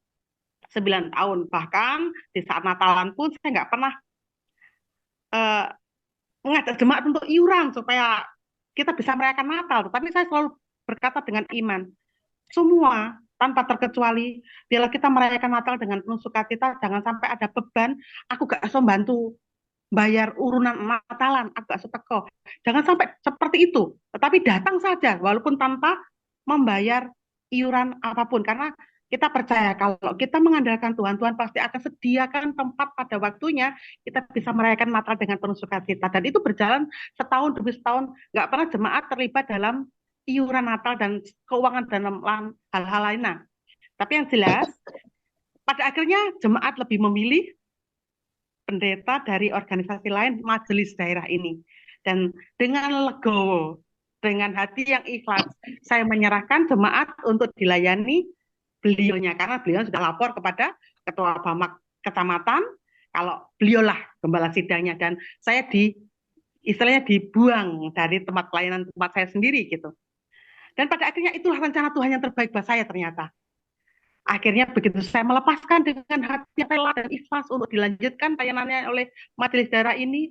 S8: 9 tahun. Bahkan di saat Natalan pun saya nggak pernah eh, mengajak jemaat untuk iuran supaya kita bisa merayakan Natal. Tetapi saya selalu berkata dengan iman, semua tanpa terkecuali, bila kita merayakan Natal dengan penuh sukacita, jangan sampai ada beban, aku gak bisa bantu bayar urunan Natalan, aku gak seteko. Jangan sampai seperti itu, tetapi datang saja, walaupun tanpa membayar iuran apapun, karena kita percaya kalau kita mengandalkan Tuhan, Tuhan pasti akan sediakan tempat pada waktunya, kita bisa merayakan Natal dengan penuh sukacita. Dan itu berjalan setahun demi setahun, nggak pernah jemaat terlibat dalam iuran Natal dan keuangan dalam hal-hal lainnya. Tapi yang jelas, pada akhirnya jemaat lebih memilih pendeta dari organisasi lain, majelis daerah ini. Dan dengan legowo, dengan hati yang ikhlas, saya menyerahkan jemaat untuk dilayani beliaunya. Karena beliau sudah lapor kepada ketua Bamak kecamatan, kalau beliaulah gembala sidangnya. Dan saya istilahnya dibuang dari tempat pelayanan tempat saya sendiri gitu. Dan pada akhirnya itulah rencana Tuhan yang terbaik buat saya ternyata. Akhirnya begitu saya melepaskan dengan hati yang rela dan ikhlas untuk dilanjutkan pelayanannya oleh majelis daerah ini,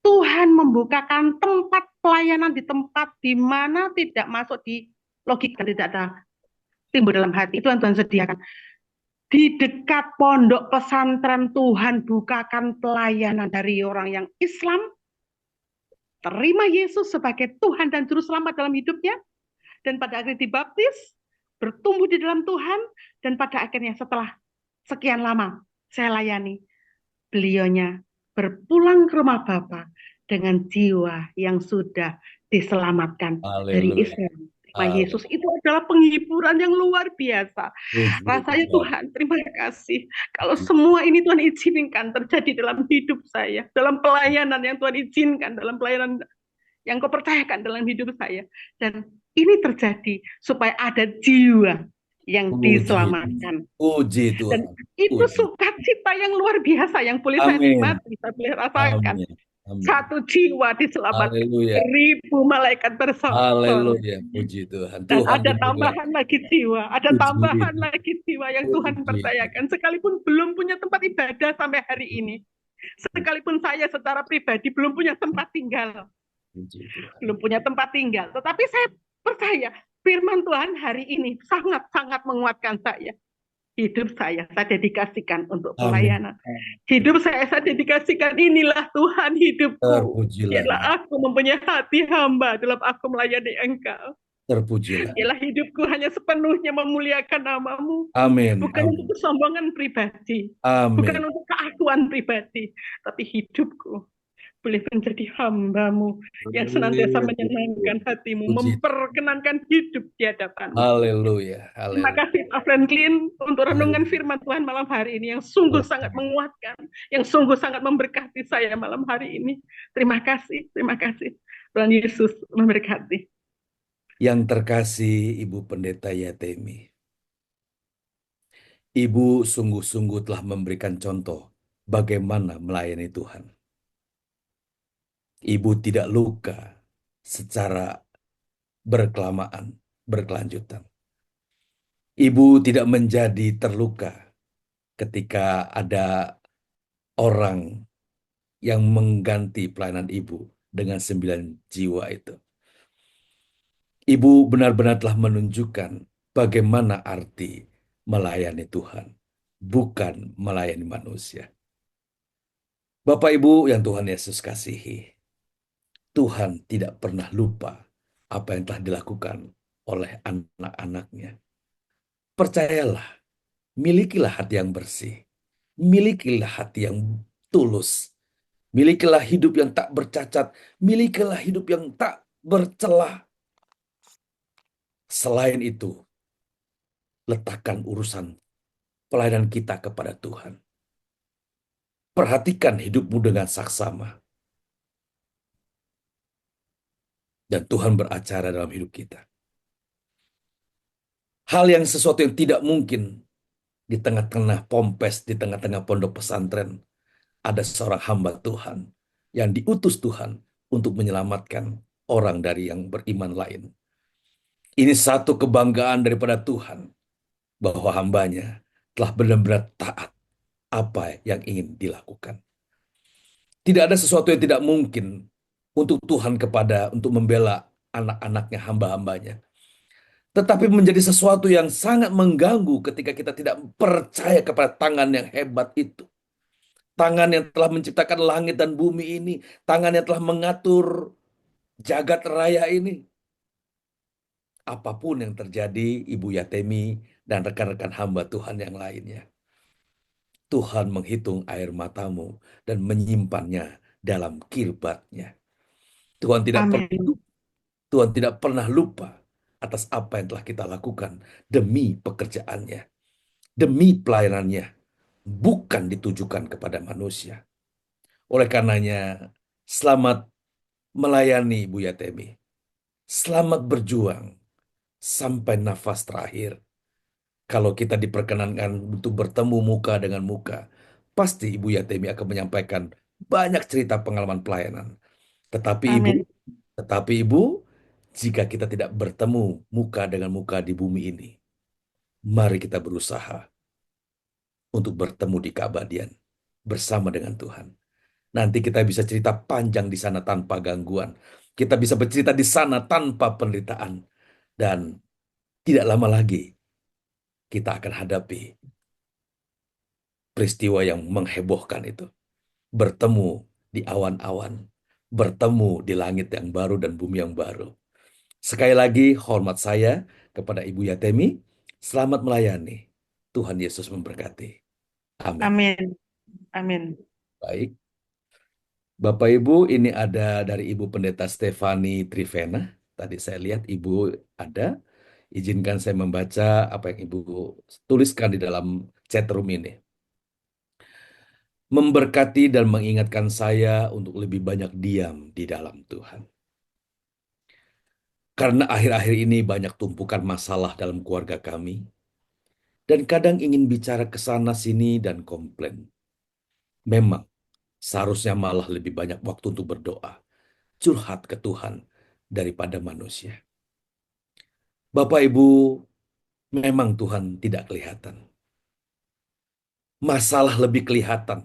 S8: Tuhan membukakan tempat pelayanan di tempat di mana tidak masuk di logika, tidak ada timbul dalam hati. Itu yang Tuhan sediakan. Di dekat pondok pesantren Tuhan bukakan pelayanan dari orang yang Islam, terima Yesus sebagai Tuhan dan Juru Selamat dalam hidupnya, dan pada akhirnya dibaptis, bertumbuh di dalam Tuhan, dan pada akhirnya setelah sekian lama saya layani, beliaunya berpulang ke rumah Bapa dengan jiwa yang sudah diselamatkan dari
S3: Haleluya.
S8: Islam. Terima Yesus, itu adalah penghiburan yang luar biasa. Rasanya Tuhan, terima kasih. Kalau semua ini Tuhan izinkan terjadi dalam hidup saya, dalam pelayanan yang Tuhan izinkan, dalam pelayanan yang kau percayakan dalam hidup saya. Dan ini terjadi supaya ada jiwa yang diselamatkan.
S3: Puji
S8: Dan
S3: Tuhan.
S8: itu sukacita yang luar biasa yang boleh saya nikmati, saya boleh rasakan.
S3: Amin. Amin.
S8: Satu jiwa diselamatkan,
S3: Haleluya.
S8: 1000 malaikat bersama.
S3: Haleluya, puji Tuhan.
S8: Dan
S3: Tuhan
S8: ada
S3: bergerak.
S8: tambahan lagi jiwa, ada
S3: Puji
S8: tambahan
S3: Tuhan.
S8: lagi jiwa yang
S3: Puji
S8: Tuhan
S3: Tuhan.
S8: percayakan. Sekalipun belum punya tempat ibadah sampai hari ini, sekalipun saya secara pribadi belum punya tempat tinggal,
S3: Puji Tuhan.
S8: belum punya tempat tinggal, tetapi saya percaya firman Tuhan hari ini sangat-sangat menguatkan saya. Hidup saya dedikasikan untuk pelayanan. Hidup saya dedikasikan, inilah Tuhan hidupku.
S3: Terpujilah.
S8: Biarlah aku mempunyai hati hamba dalam aku melayani Engkau.
S3: Terpujilah.
S8: Biarlah hidupku hanya sepenuhnya memuliakan nama-Mu.
S3: Amin.
S8: Bukan
S3: Amin.
S8: untuk kesombongan pribadi.
S3: Amin.
S8: Bukan untuk keakuan pribadi. Tapi hidupku boleh menjadi hamba-Mu yang senantiasa menyenangkan hatimu, memperkenankan hidup di hadapan-Mu.
S3: Haleluya.
S8: Terima kasih Pak Franklin untuk renungan firman Tuhan malam hari ini yang sungguh sangat menguatkan, yang sungguh sangat memberkati saya malam hari ini. Terima kasih, terima kasih. Tuhan Yesus memberkati.
S3: Yang terkasih Ibu Pendeta Yatemi, Ibu sungguh-sungguh telah memberikan contoh bagaimana melayani Tuhan. Ibu tidak luka secara berkelanjutan. Ibu tidak menjadi terluka ketika ada orang yang mengganti pelayanan ibu dengan 9 jiwa itu. Ibu benar-benar telah menunjukkan bagaimana arti melayani Tuhan, bukan melayani manusia. Bapak Ibu yang Tuhan Yesus kasihi, Tuhan tidak pernah lupa apa yang telah dilakukan oleh anak-anaknya. Percayalah, milikilah hati yang bersih, milikilah hati yang tulus, milikilah hidup yang tak bercacat, milikilah hidup yang tak bercelah. Selain itu, letakkan urusan pelayanan kita kepada Tuhan. Perhatikan hidupmu dengan saksama. Dan Tuhan beracara dalam hidup kita. Hal yang sesuatu yang tidak mungkin di tengah-tengah pompes, di tengah-tengah pondok pesantren, ada seorang hamba Tuhan yang diutus Tuhan untuk menyelamatkan orang dari yang beriman lain. Ini satu kebanggaan daripada Tuhan bahwa hambanya telah benar-benar taat apa yang ingin dilakukan. Tidak ada sesuatu yang tidak mungkin untuk Tuhan untuk membela anak-anaknya, hamba-hambanya. Tetapi menjadi sesuatu yang sangat mengganggu ketika kita tidak percaya kepada tangan yang hebat itu. Tangan yang telah menciptakan langit dan bumi ini. Tangan yang telah mengatur jagat raya ini. Apapun yang terjadi, Ibu Yatemi dan rekan-rekan hamba Tuhan yang lainnya. Tuhan menghitung air matamu dan menyimpannya dalam kirbatnya. Tuhan tidak pernah
S8: Amin.
S3: Tuhan tidak pernah lupa atas apa yang telah kita lakukan demi pekerjaannya, demi pelayanannya, bukan ditujukan kepada manusia. Oleh karenanya, selamat melayani Bu Yatemi. Selamat berjuang sampai nafas terakhir. Kalau kita diperkenankan untuk bertemu muka dengan muka, pasti Ibu Yatemi akan menyampaikan banyak cerita pengalaman pelayanan. Tetapi
S8: Amin.
S3: Ibu, jika kita tidak bertemu muka dengan muka di bumi ini, mari kita berusaha untuk bertemu di keabadian bersama dengan Tuhan. Nanti kita bisa cerita panjang di sana tanpa gangguan. Kita bisa bercerita di sana tanpa penderitaan. Dan tidak lama lagi kita akan hadapi peristiwa yang menghebohkan itu. Bertemu di awan-awan, bertemu di langit yang baru dan bumi yang baru. Sekali lagi hormat saya kepada Ibu Yatemi. Selamat melayani. Tuhan Yesus memberkati. Amin.
S8: Amin. Amin.
S3: Baik. Bapak Ibu, ini ada dari Ibu Pendeta Stefani Trivena. Tadi saya lihat Ibu ada. Izinkan saya membaca apa yang Ibu tuliskan di dalam chat room ini. Memberkati dan mengingatkan saya untuk lebih banyak diam di dalam Tuhan. Karena akhir-akhir ini banyak tumpukan masalah dalam keluarga kami. Dan kadang ingin bicara ke sana sini dan komplain. Memang seharusnya malah lebih banyak waktu untuk berdoa. Curhat ke Tuhan daripada manusia. Bapak Ibu, memang Tuhan tidak kelihatan. Masalah lebih kelihatan.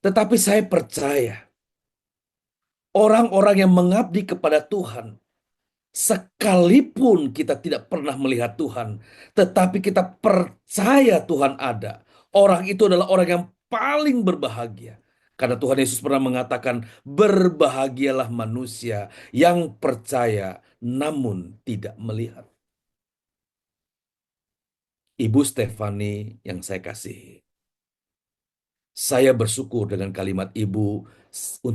S3: Tetapi saya percaya orang-orang yang mengabdi kepada Tuhan, sekalipun kita tidak pernah melihat Tuhan, tetapi kita percaya Tuhan ada. Orang itu adalah orang yang paling berbahagia. Karena Tuhan Yesus pernah mengatakan, berbahagialah manusia yang percaya namun tidak melihat. Ibu Stefani yang saya kasihi, saya bersyukur dengan kalimat Ibu,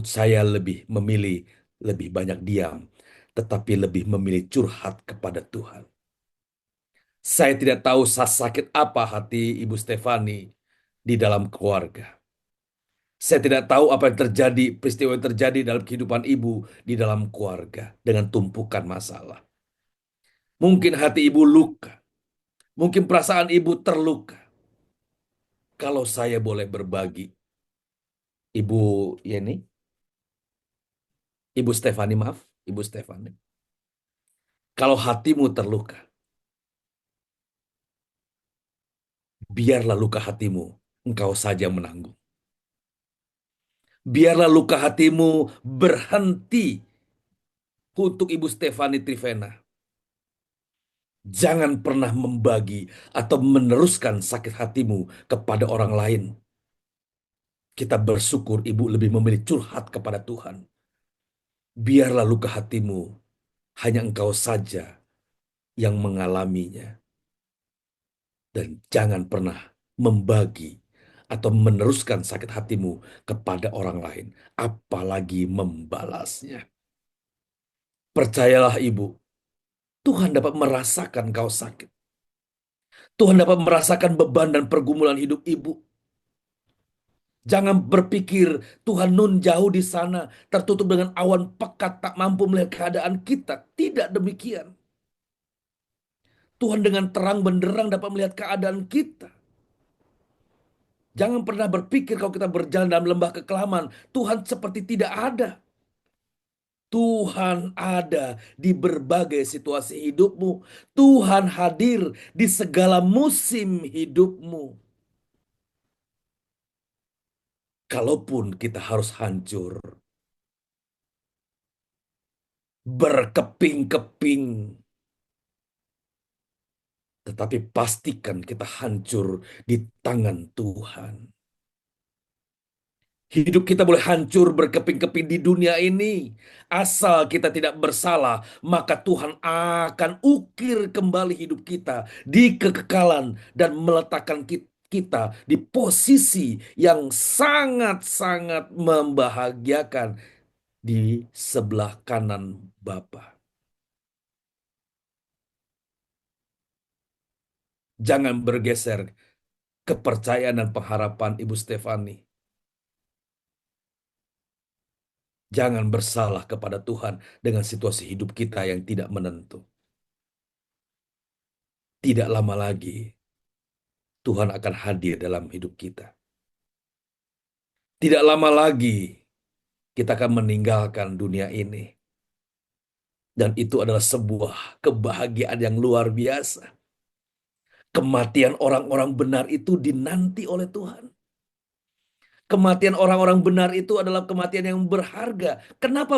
S3: saya lebih memilih lebih banyak diam, tetapi lebih memilih curhat kepada Tuhan. Saya tidak tahu sakit apa hati Ibu Stefani di dalam keluarga. Saya tidak tahu apa yang terjadi, peristiwa yang terjadi dalam kehidupan Ibu di dalam keluarga dengan tumpukan masalah. Mungkin hati Ibu luka, mungkin perasaan Ibu terluka. Kalau saya boleh berbagi, Ibu Yeni, Ibu Stefani maaf, Ibu Stefani. Kalau hatimu terluka, biarlah luka hatimu engkau saja menanggung. Biarlah luka hatimu berhenti untuk Ibu Stefani Trivena. Jangan pernah membagi atau meneruskan sakit hatimu kepada orang lain. Kita bersyukur Ibu lebih memilih curhat kepada Tuhan. Biarlah luka hatimu hanya engkau saja yang mengalaminya. Dan jangan pernah membagi atau meneruskan sakit hatimu kepada orang lain, apalagi membalasnya. Percayalah Ibu, Tuhan dapat merasakan kau sakit. Tuhan dapat merasakan beban dan pergumulan hidup Ibu. Jangan berpikir Tuhan nun jauh di sana, tertutup dengan awan pekat, tak mampu melihat keadaan kita. Tidak demikian. Tuhan dengan terang benderang dapat melihat keadaan kita. Jangan pernah berpikir kalau kita berjalan dalam lembah kekelaman, Tuhan seperti tidak ada. Tuhan ada di berbagai situasi hidupmu. Tuhan hadir di segala musim hidupmu. Kalaupun kita harus hancur, berkeping-keping, tetapi pastikan kita hancur di tangan Tuhan. Hidup kita boleh hancur berkeping-keping di dunia ini. Asal kita tidak bersalah, maka Tuhan akan ukir kembali hidup kita di kekekalan dan meletakkan kita di posisi yang sangat-sangat membahagiakan di sebelah kanan Bapa. Jangan bergeser kepercayaan dan pengharapan Ibu Stefani. Jangan bersalah kepada Tuhan dengan situasi hidup kita yang tidak menentu. Tidak lama lagi, Tuhan akan hadir dalam hidup kita. Tidak lama lagi, kita akan meninggalkan dunia ini. Dan itu adalah sebuah kebahagiaan yang luar biasa. Kematian orang-orang benar itu dinanti oleh Tuhan. Kematian orang-orang benar itu adalah kematian yang berharga. Kenapa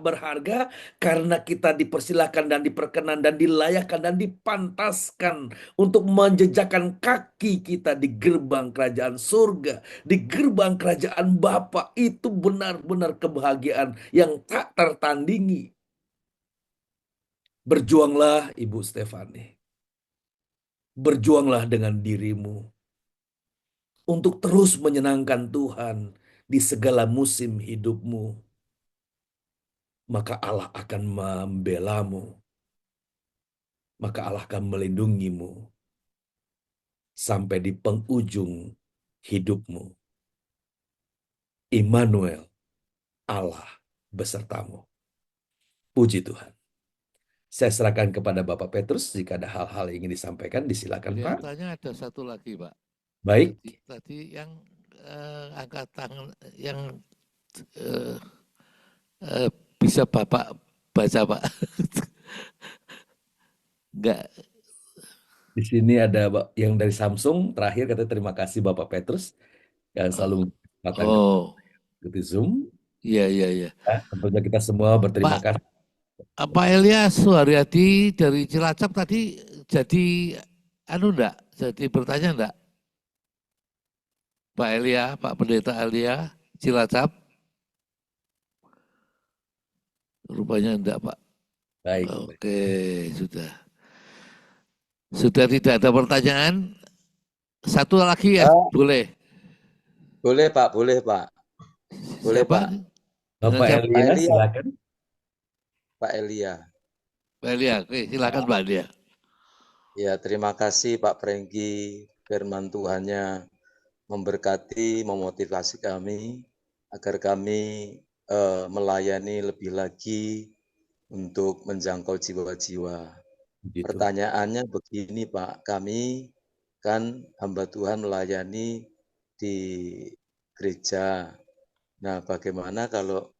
S3: berharga? Karena kita dipersilakan dan diperkenan dan dilayakkan dan dipantaskan untuk menjejakkan kaki kita di gerbang kerajaan surga, di gerbang kerajaan Bapa. Itu benar-benar kebahagiaan yang tak tertandingi. Berjuanglah Ibu Stefani. Berjuanglah dengan dirimu untuk terus menyenangkan Tuhan di segala musim hidupmu. Maka Allah akan membelamu. Maka Allah akan melindungimu sampai di penghujung hidupmu. Immanuel, Allah besertamu. Puji Tuhan. Saya serahkan kepada Bapak Petrus. Jika ada hal-hal yang ingin disampaikan, disilakan Pak.
S2: Kelihatannya ada satu lagi Pak.
S3: Baik.
S2: Tadi yang angkat tangan, yang bisa Bapak baca Pak. Enggak.
S3: Di sini ada yang dari Samsung. Terakhir kata terima kasih Bapak Petrus yang selalu menggunakan Zoom.
S2: Iya.
S3: Ya, tentunya kita semua berterima kasih.
S2: Pak Elias Suharyadi dari Cilacap tadi jadi enggak? Jadi bertanya enggak? Pak Elia, Pak Pendeta Elia, Cilacap. Rupanya enggak, Pak.
S3: Baik.
S2: Oke, sudah. Sudah tidak ada pertanyaan. Satu lagi ya, boleh.
S6: Boleh Pak, boleh Pak. Boleh
S2: Siapa?
S6: Pak.
S3: Bapak Elia, silakan.
S6: Pak Elia.
S2: Pak Elia, oke, silakan Pak Elia.
S6: Ya, terima kasih Pak Prengki. Firman Tuhannya memberkati, memotivasi kami agar kami melayani lebih lagi untuk menjangkau jiwa-jiwa. Pertanyaannya begini Pak, kami kan hamba Tuhan melayani di gereja. Nah, bagaimana kalau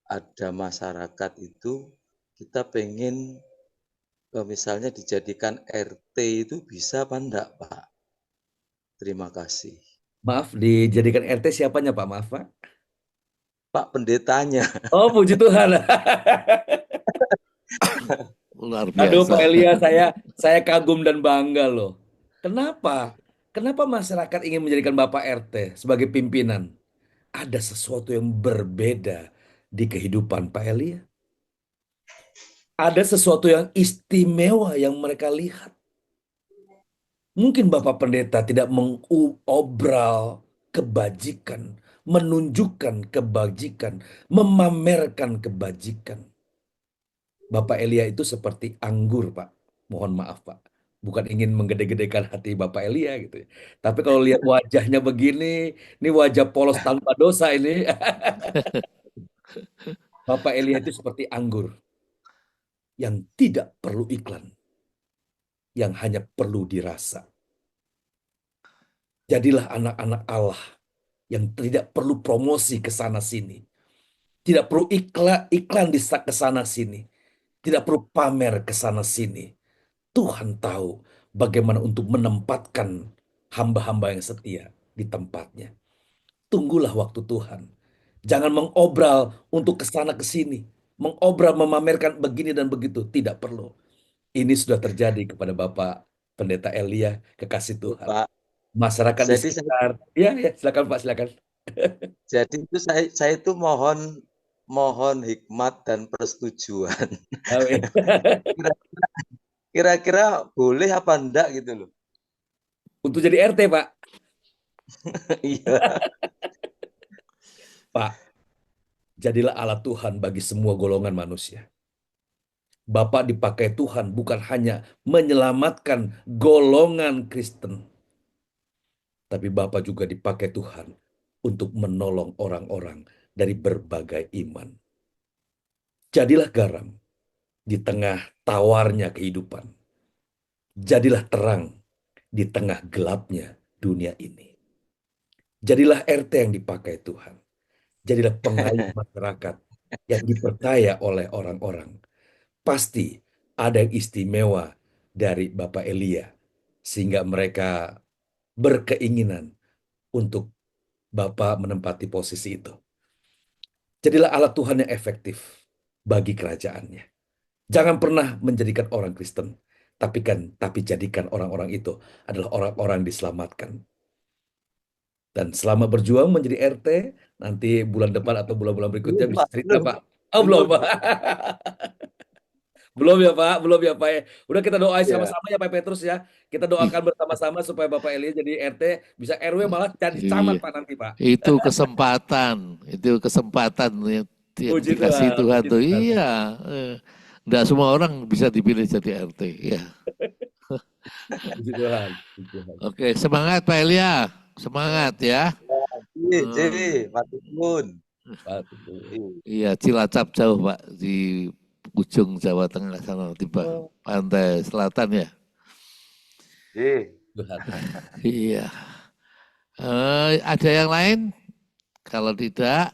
S6: ada masyarakat itu kita pengen misalnya dijadikan RT itu bisa apa enggak, Pak? Terima kasih.
S3: Maaf, dijadikan RT siapanya Pak? Maaf Pak.
S6: Pak pendetanya.
S3: Oh puji Tuhan.
S2: Luar
S3: Aduh
S2: biasa.
S3: Pak Elia, saya kagum dan bangga loh. Kenapa? Kenapa masyarakat ingin menjadikan Bapak RT sebagai pimpinan? Ada sesuatu yang berbeda di kehidupan Pak Elia. Ada sesuatu yang istimewa yang mereka lihat. Mungkin Bapak Pendeta tidak mengobral kebajikan, menunjukkan kebajikan, memamerkan kebajikan. Bapak Elia itu seperti anggur, Pak. Mohon maaf, Pak. Bukan ingin menggede-gedekan hati Bapak Elia gitu. Tapi kalau lihat wajahnya begini, ini wajah polos tanpa dosa ini. Bapak Elia itu seperti anggur yang tidak perlu iklan, yang hanya perlu dirasa. Jadilah anak-anak Allah yang tidak perlu promosi ke sana sini. Tidak perlu iklan di ke sana sini. Tidak perlu pamer ke sana sini. Tuhan tahu bagaimana untuk menempatkan hamba-hamba yang setia di tempatnya. Tunggulah waktu Tuhan. Jangan mengobral untuk ke sana ke sini. Mengobral memamerkan begini dan begitu. Tidak perlu. Ini sudah terjadi kepada Bapak Pendeta Elia, kekasih Tuhan.
S6: Pak,
S3: Masyarakat di
S6: jadi
S3: sekitar. Ya, silakan Pak, silakan.
S6: jadi itu saya itu mohon hikmat dan persetujuan.
S3: Amin.
S6: Kira-kira boleh apa enggak gitu loh.
S3: Untuk jadi RT, Pak.
S6: Iya.
S3: Pak, jadilah alat Tuhan bagi semua golongan manusia. Bapak dipakai Tuhan bukan hanya menyelamatkan golongan Kristen, tapi Bapak juga dipakai Tuhan untuk menolong orang-orang dari berbagai iman. Jadilah garam di tengah tawarnya kehidupan. Jadilah terang di tengah gelapnya dunia ini. Jadilah RT yang dipakai Tuhan. Jadilah pengayuh masyarakat yang dipercaya oleh orang-orang. Pasti ada yang istimewa dari Bapak Elia, sehingga mereka berkeinginan untuk Bapak menempati posisi itu. Jadilah alat Tuhan yang efektif bagi kerajaannya. Jangan pernah menjadikan orang Kristen, tapi jadikan orang-orang itu adalah orang-orang diselamatkan. Dan selama berjuang menjadi RT, nanti bulan depan atau bulan-bulan berikutnya
S6: Belum,
S3: bisa
S6: Pak.
S3: cerita,
S6: Belum.
S3: Pak. Oh, belum,
S6: Belum.
S3: Pak. Belum ya, Pak. Belum ya, Pak. Udah kita doain
S6: Ya.
S3: sama-sama ya, Pak Petrus ya. Kita doakan bersama-sama supaya Bapak Elia jadi RT, bisa RW malah jadi camat,
S2: Iya.
S3: Pak, nanti, Pak.
S2: Itu kesempatan yang
S3: Puji
S2: dikasih
S3: Tuhan,
S2: Tuhan
S3: puji
S2: tuh.
S3: Tuhan.
S2: Iya. Enggak semua orang bisa dipilih jadi RT. Ya.
S3: Puji Tuhan. Puji Tuhan.
S2: Oke, semangat Pak Elia. Semangat ya.
S6: Pak Tukun.
S2: Iya, Cilacap jauh Pak, di ujung Jawa Tengah sana, di pantai selatan ya.
S3: Tuhan.
S2: Iya. Ada yang lain? Kalau tidak,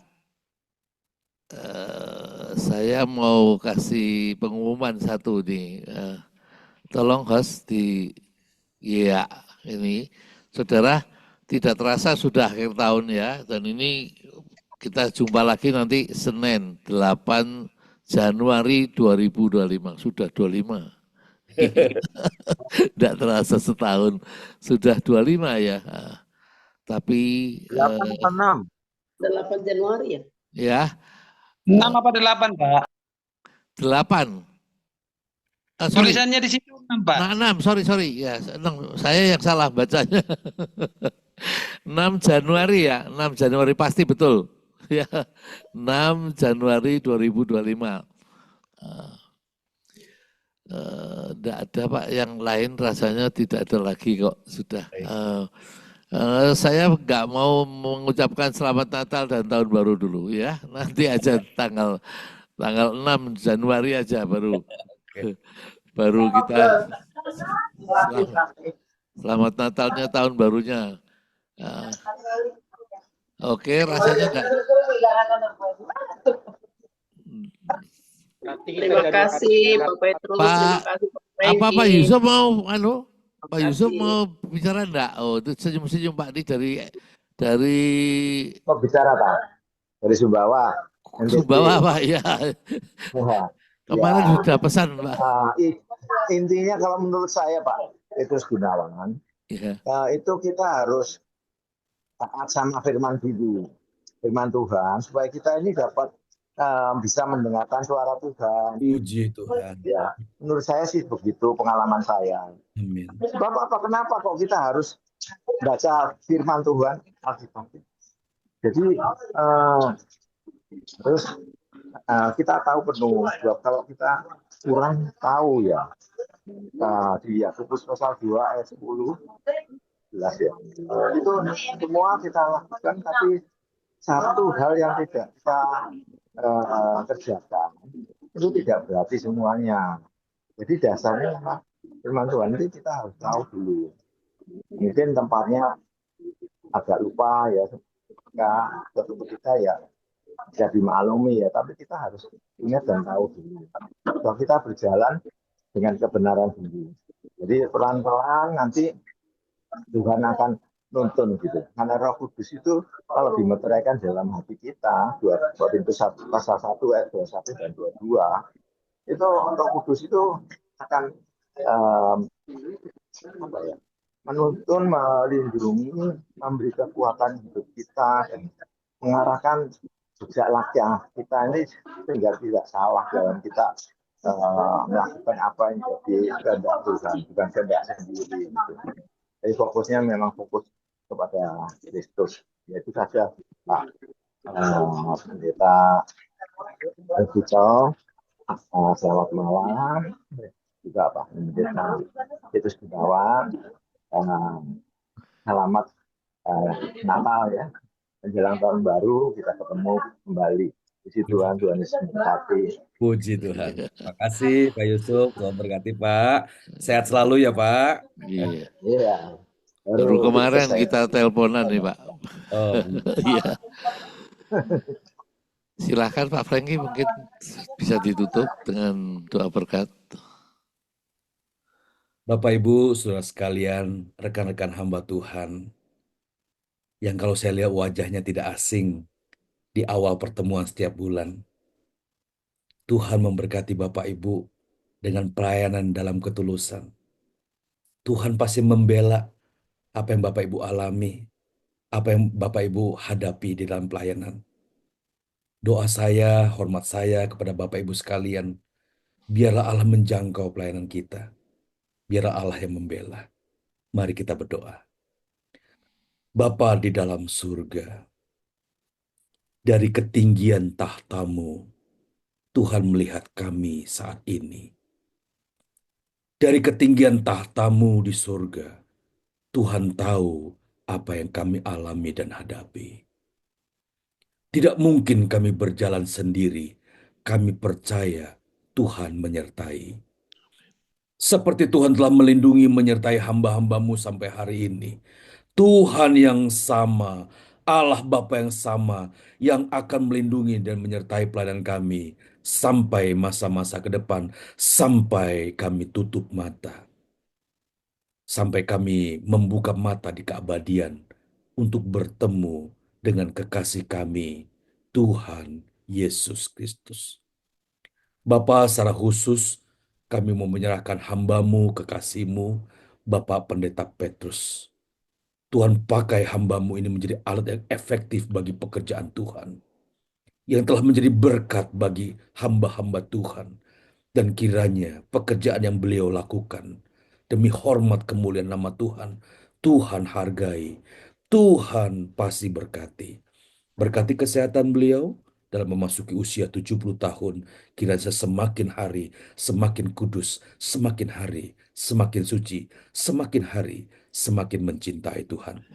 S2: saya mau kasih pengumuman satu nih. Tolong host ya ini, saudara, tidak terasa sudah akhir tahun ya, dan ini kita jumpa lagi nanti Senin 8 Januari 2025, sudah 25. Tidak terasa setahun, sudah 25 ya. Tapi
S6: 8
S1: Januari ya?
S2: Ya.
S7: 6 apa 8, Pak?
S2: 8.
S7: Tulisannya di situ 6, Pak.
S2: Nah, 6, sorry. Ya, 6. Saya yang salah bacanya. 6 Januari ya, 6 Januari pasti betul. Ya, 6 Januari 2025. Tidak ada Pak, yang lain rasanya tidak ada lagi kok, sudah. Saya nggak mau mengucapkan selamat Natal dan Tahun Baru dulu ya, nanti aja tanggal 6 Januari aja baru kita selamat Natalnya, Tahun Barunya. Oke, rasanya enggak.
S1: Terima kasih Pak Petrus, terima
S2: Pak,
S1: kasih Pak
S2: apa Pak
S1: Franky.
S2: Yusuf mau Pak
S1: Terima
S2: Yusuf
S1: kasih.
S2: mau bicara enggak? Oh, itu senyum-senyum Pak ini dari
S9: Mau bicara Pak dari Sumbawa.
S2: Sumbawa Pak ya.
S9: Ya,
S2: Kemarin
S9: ya.
S2: sudah pesan Pak.
S9: Intinya kalau menurut saya Pak Petrus Gunawan,
S2: Ya.
S9: itu kita harus taat sama firman dulu, firman Tuhan, supaya kita ini dapat bisa mendengarkan suara Tuhan.
S3: Puji Tuhan.
S9: Ya, menurut saya sih begitu pengalaman saya.
S3: Amin.
S9: Sebab apa? Kenapa kok kita harus baca firman Tuhan Alkitab? Jadi terus kita tahu penuh. Sebab kalau kita kurang tahu ya, di Yakobus pasal 2 ayat 10 jelas ya. Itu semua kita lakukan, tapi satu hal yang tidak kita kerjakan itu tidak berarti semuanya. Jadi dasarnya memang firman Tuhan itu kita harus tahu dulu. Mungkin tempatnya agak lupa ya, ketika kita ya bisa dimaklumi ya, tapi kita harus ingat dan tahu dulu bahwa kita berjalan dengan kebenaran dulu. Jadi pelan-pelan nanti Tuhan akan nuntun gitu. Karena Roh Kudus itu kalau dimeteraikan dalam hati kita, 2 Korintus pasal 1 ayat 21 dan 22, itu Roh Kudus itu akan menuntun, melindungi, memberi kekuatan hidup kita dan mengarahkan jejak langkah kita ini sehingga tidak salah dalam kita melakukan apa yang jadi kehendak Tuhan, bukan kehendak sendiri. Gitu. Jadi fokusnya memang fokus kepada Kristus. Ya itu saja Pak Pendeta Kucau. Selamat malam juga Pak Pendeta Petrus Gunawan. Selamat Natal ya. Menjelang tahun baru kita ketemu kembali. Puji Tuhan, Tuhan Yesus memberkati.
S3: Puji Tuhan. Terima kasih Pak Yusuf, Tuhan berkati Pak. Sehat selalu ya Pak.
S2: Iya.
S9: Iya.
S2: Baru kemarin kita teleponan nih Pak.
S3: Oh.
S2: Iya. Silahkan Pak Franky, mungkin bisa ditutup dengan doa berkat.
S3: Bapak Ibu, saudara sekalian, rekan-rekan hamba Tuhan, yang kalau saya lihat wajahnya tidak asing di awal pertemuan setiap bulan. Tuhan memberkati Bapak Ibu dengan pelayanan dalam ketulusan. Tuhan pasti membela apa yang Bapak Ibu alami, apa yang Bapak Ibu hadapi di dalam pelayanan. Doa saya, hormat saya kepada Bapak Ibu sekalian, biarlah Allah menjangkau pelayanan kita. Biarlah Allah yang membela. Mari kita berdoa. Bapa di dalam surga, dari ketinggian tahtamu, Tuhan melihat kami saat ini. Dari ketinggian tahtamu di surga, Tuhan tahu apa yang kami alami dan hadapi. Tidak mungkin kami berjalan sendiri, kami percaya Tuhan menyertai. Seperti Tuhan telah melindungi menyertai hamba-hambamu sampai hari ini. Tuhan yang sama, Allah Bapa yang sama, yang akan melindungi dan menyertai pelayanan kami sampai masa-masa ke depan, sampai kami tutup mata. Sampai kami membuka mata di keabadian untuk bertemu dengan kekasih kami, Tuhan Yesus Kristus. Bapa, secara khusus kami mau menyerahkan hamba-Mu, kekasih-Mu, Bapak Pendeta Petrus. Tuhan pakai hamba-Mu ini menjadi alat yang efektif bagi pekerjaan Tuhan, yang telah menjadi berkat bagi hamba-hamba Tuhan. Dan kiranya pekerjaan yang beliau lakukan demi hormat kemuliaan nama Tuhan, Tuhan hargai, Tuhan pasti berkati. Berkati kesehatan beliau dalam memasuki usia 70 tahun. Kiranya semakin hari semakin kudus, semakin hari semakin suci, semakin hari semakin mencintai Tuhan.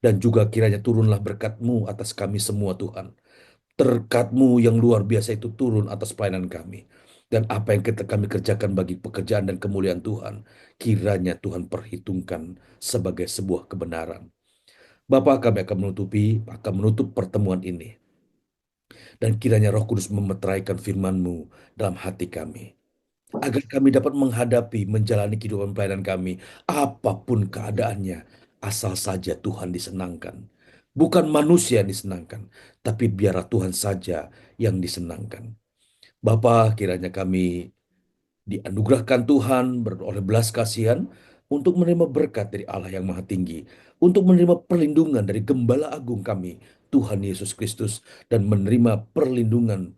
S3: Dan juga kiranya turunlah berkat-Mu atas kami semua Tuhan. Berkat-Mu yang luar biasa itu turun atas pelayanan kami. Dan apa yang kami kerjakan bagi pekerjaan dan kemuliaan Tuhan, kiranya Tuhan perhitungkan sebagai sebuah kebenaran. Bapak, kami akan menutup pertemuan ini Dan kiranya Roh Kudus memeteraikan firman-Mu dalam hati kami, agar kami dapat menghadapi, menjalani kehidupan pelayanan kami, apapun keadaannya, asal saja Tuhan disenangkan. Bukan manusia yang disenangkan, tapi biarlah Tuhan saja yang disenangkan. Bapa, kiranya kami dianugerahkan Tuhan oleh belas kasihan untuk menerima berkat dari Allah yang Maha Tinggi, untuk menerima perlindungan dari Gembala Agung kami, Tuhan Yesus Kristus, dan menerima perlindungan,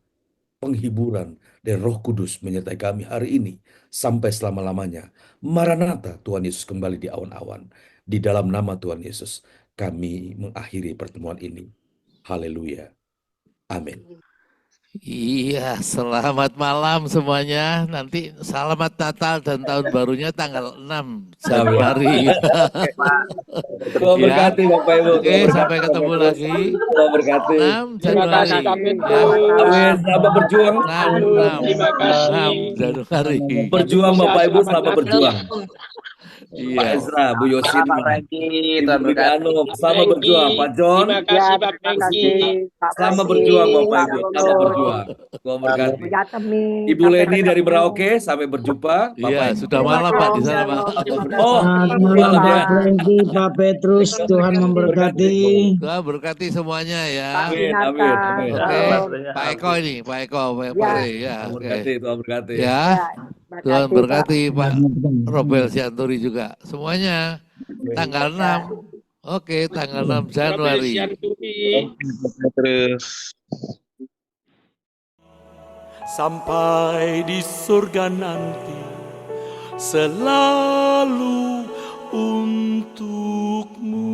S3: penghiburan dari Roh Kudus menyertai kami hari ini sampai selama-lamanya. Maranatha, Tuhan Yesus kembali di awan-awan. Di dalam nama Tuhan Yesus, kami mengakhiri pertemuan ini. Haleluya. Amin.
S2: Iya, selamat malam semuanya. Nanti selamat Natal dan tahun barunya tanggal 6 Januari.
S3: Tuhan berkati Bapak Ibu.
S2: Oke, sampai ketemu lagi.
S3: Tuhan berkati.
S2: 6 Januari. Ya.
S3: Amin. Selamat berjuang.
S2: 6 Januari.
S3: Berjuang Bapak Ibu, selamat berjuang. Pak
S2: Iya.
S3: Ezra, Bu Yosin, Ibu Anu, selamat berjuang. Pak John,
S10: Terima kasih Pak Franky.
S3: selamat berjuang Bapak Ibu, selamat berjuang. Tuhan berkati. Ibu Leni dari Merauke, sampai berjumpa.
S2: Iya, sudah malam Pak di sana Pak.
S3: Oh, malam ya.
S10: Pak Petrus, Tuhan memberkati.
S2: Tuhan berkati semuanya ya.
S3: Amin, amin, amin.
S2: Oke, Pak Eko ini, Pak Eko, Pak ya.
S3: Tuhan berkati, Tuhan berkati.
S2: Ya, Tuhan berkati Pak Robel Sianturi juga. Semuanya tanggal 6. Oke, tanggal 6 Januari.
S11: Sampai di surga nanti selalu untukmu.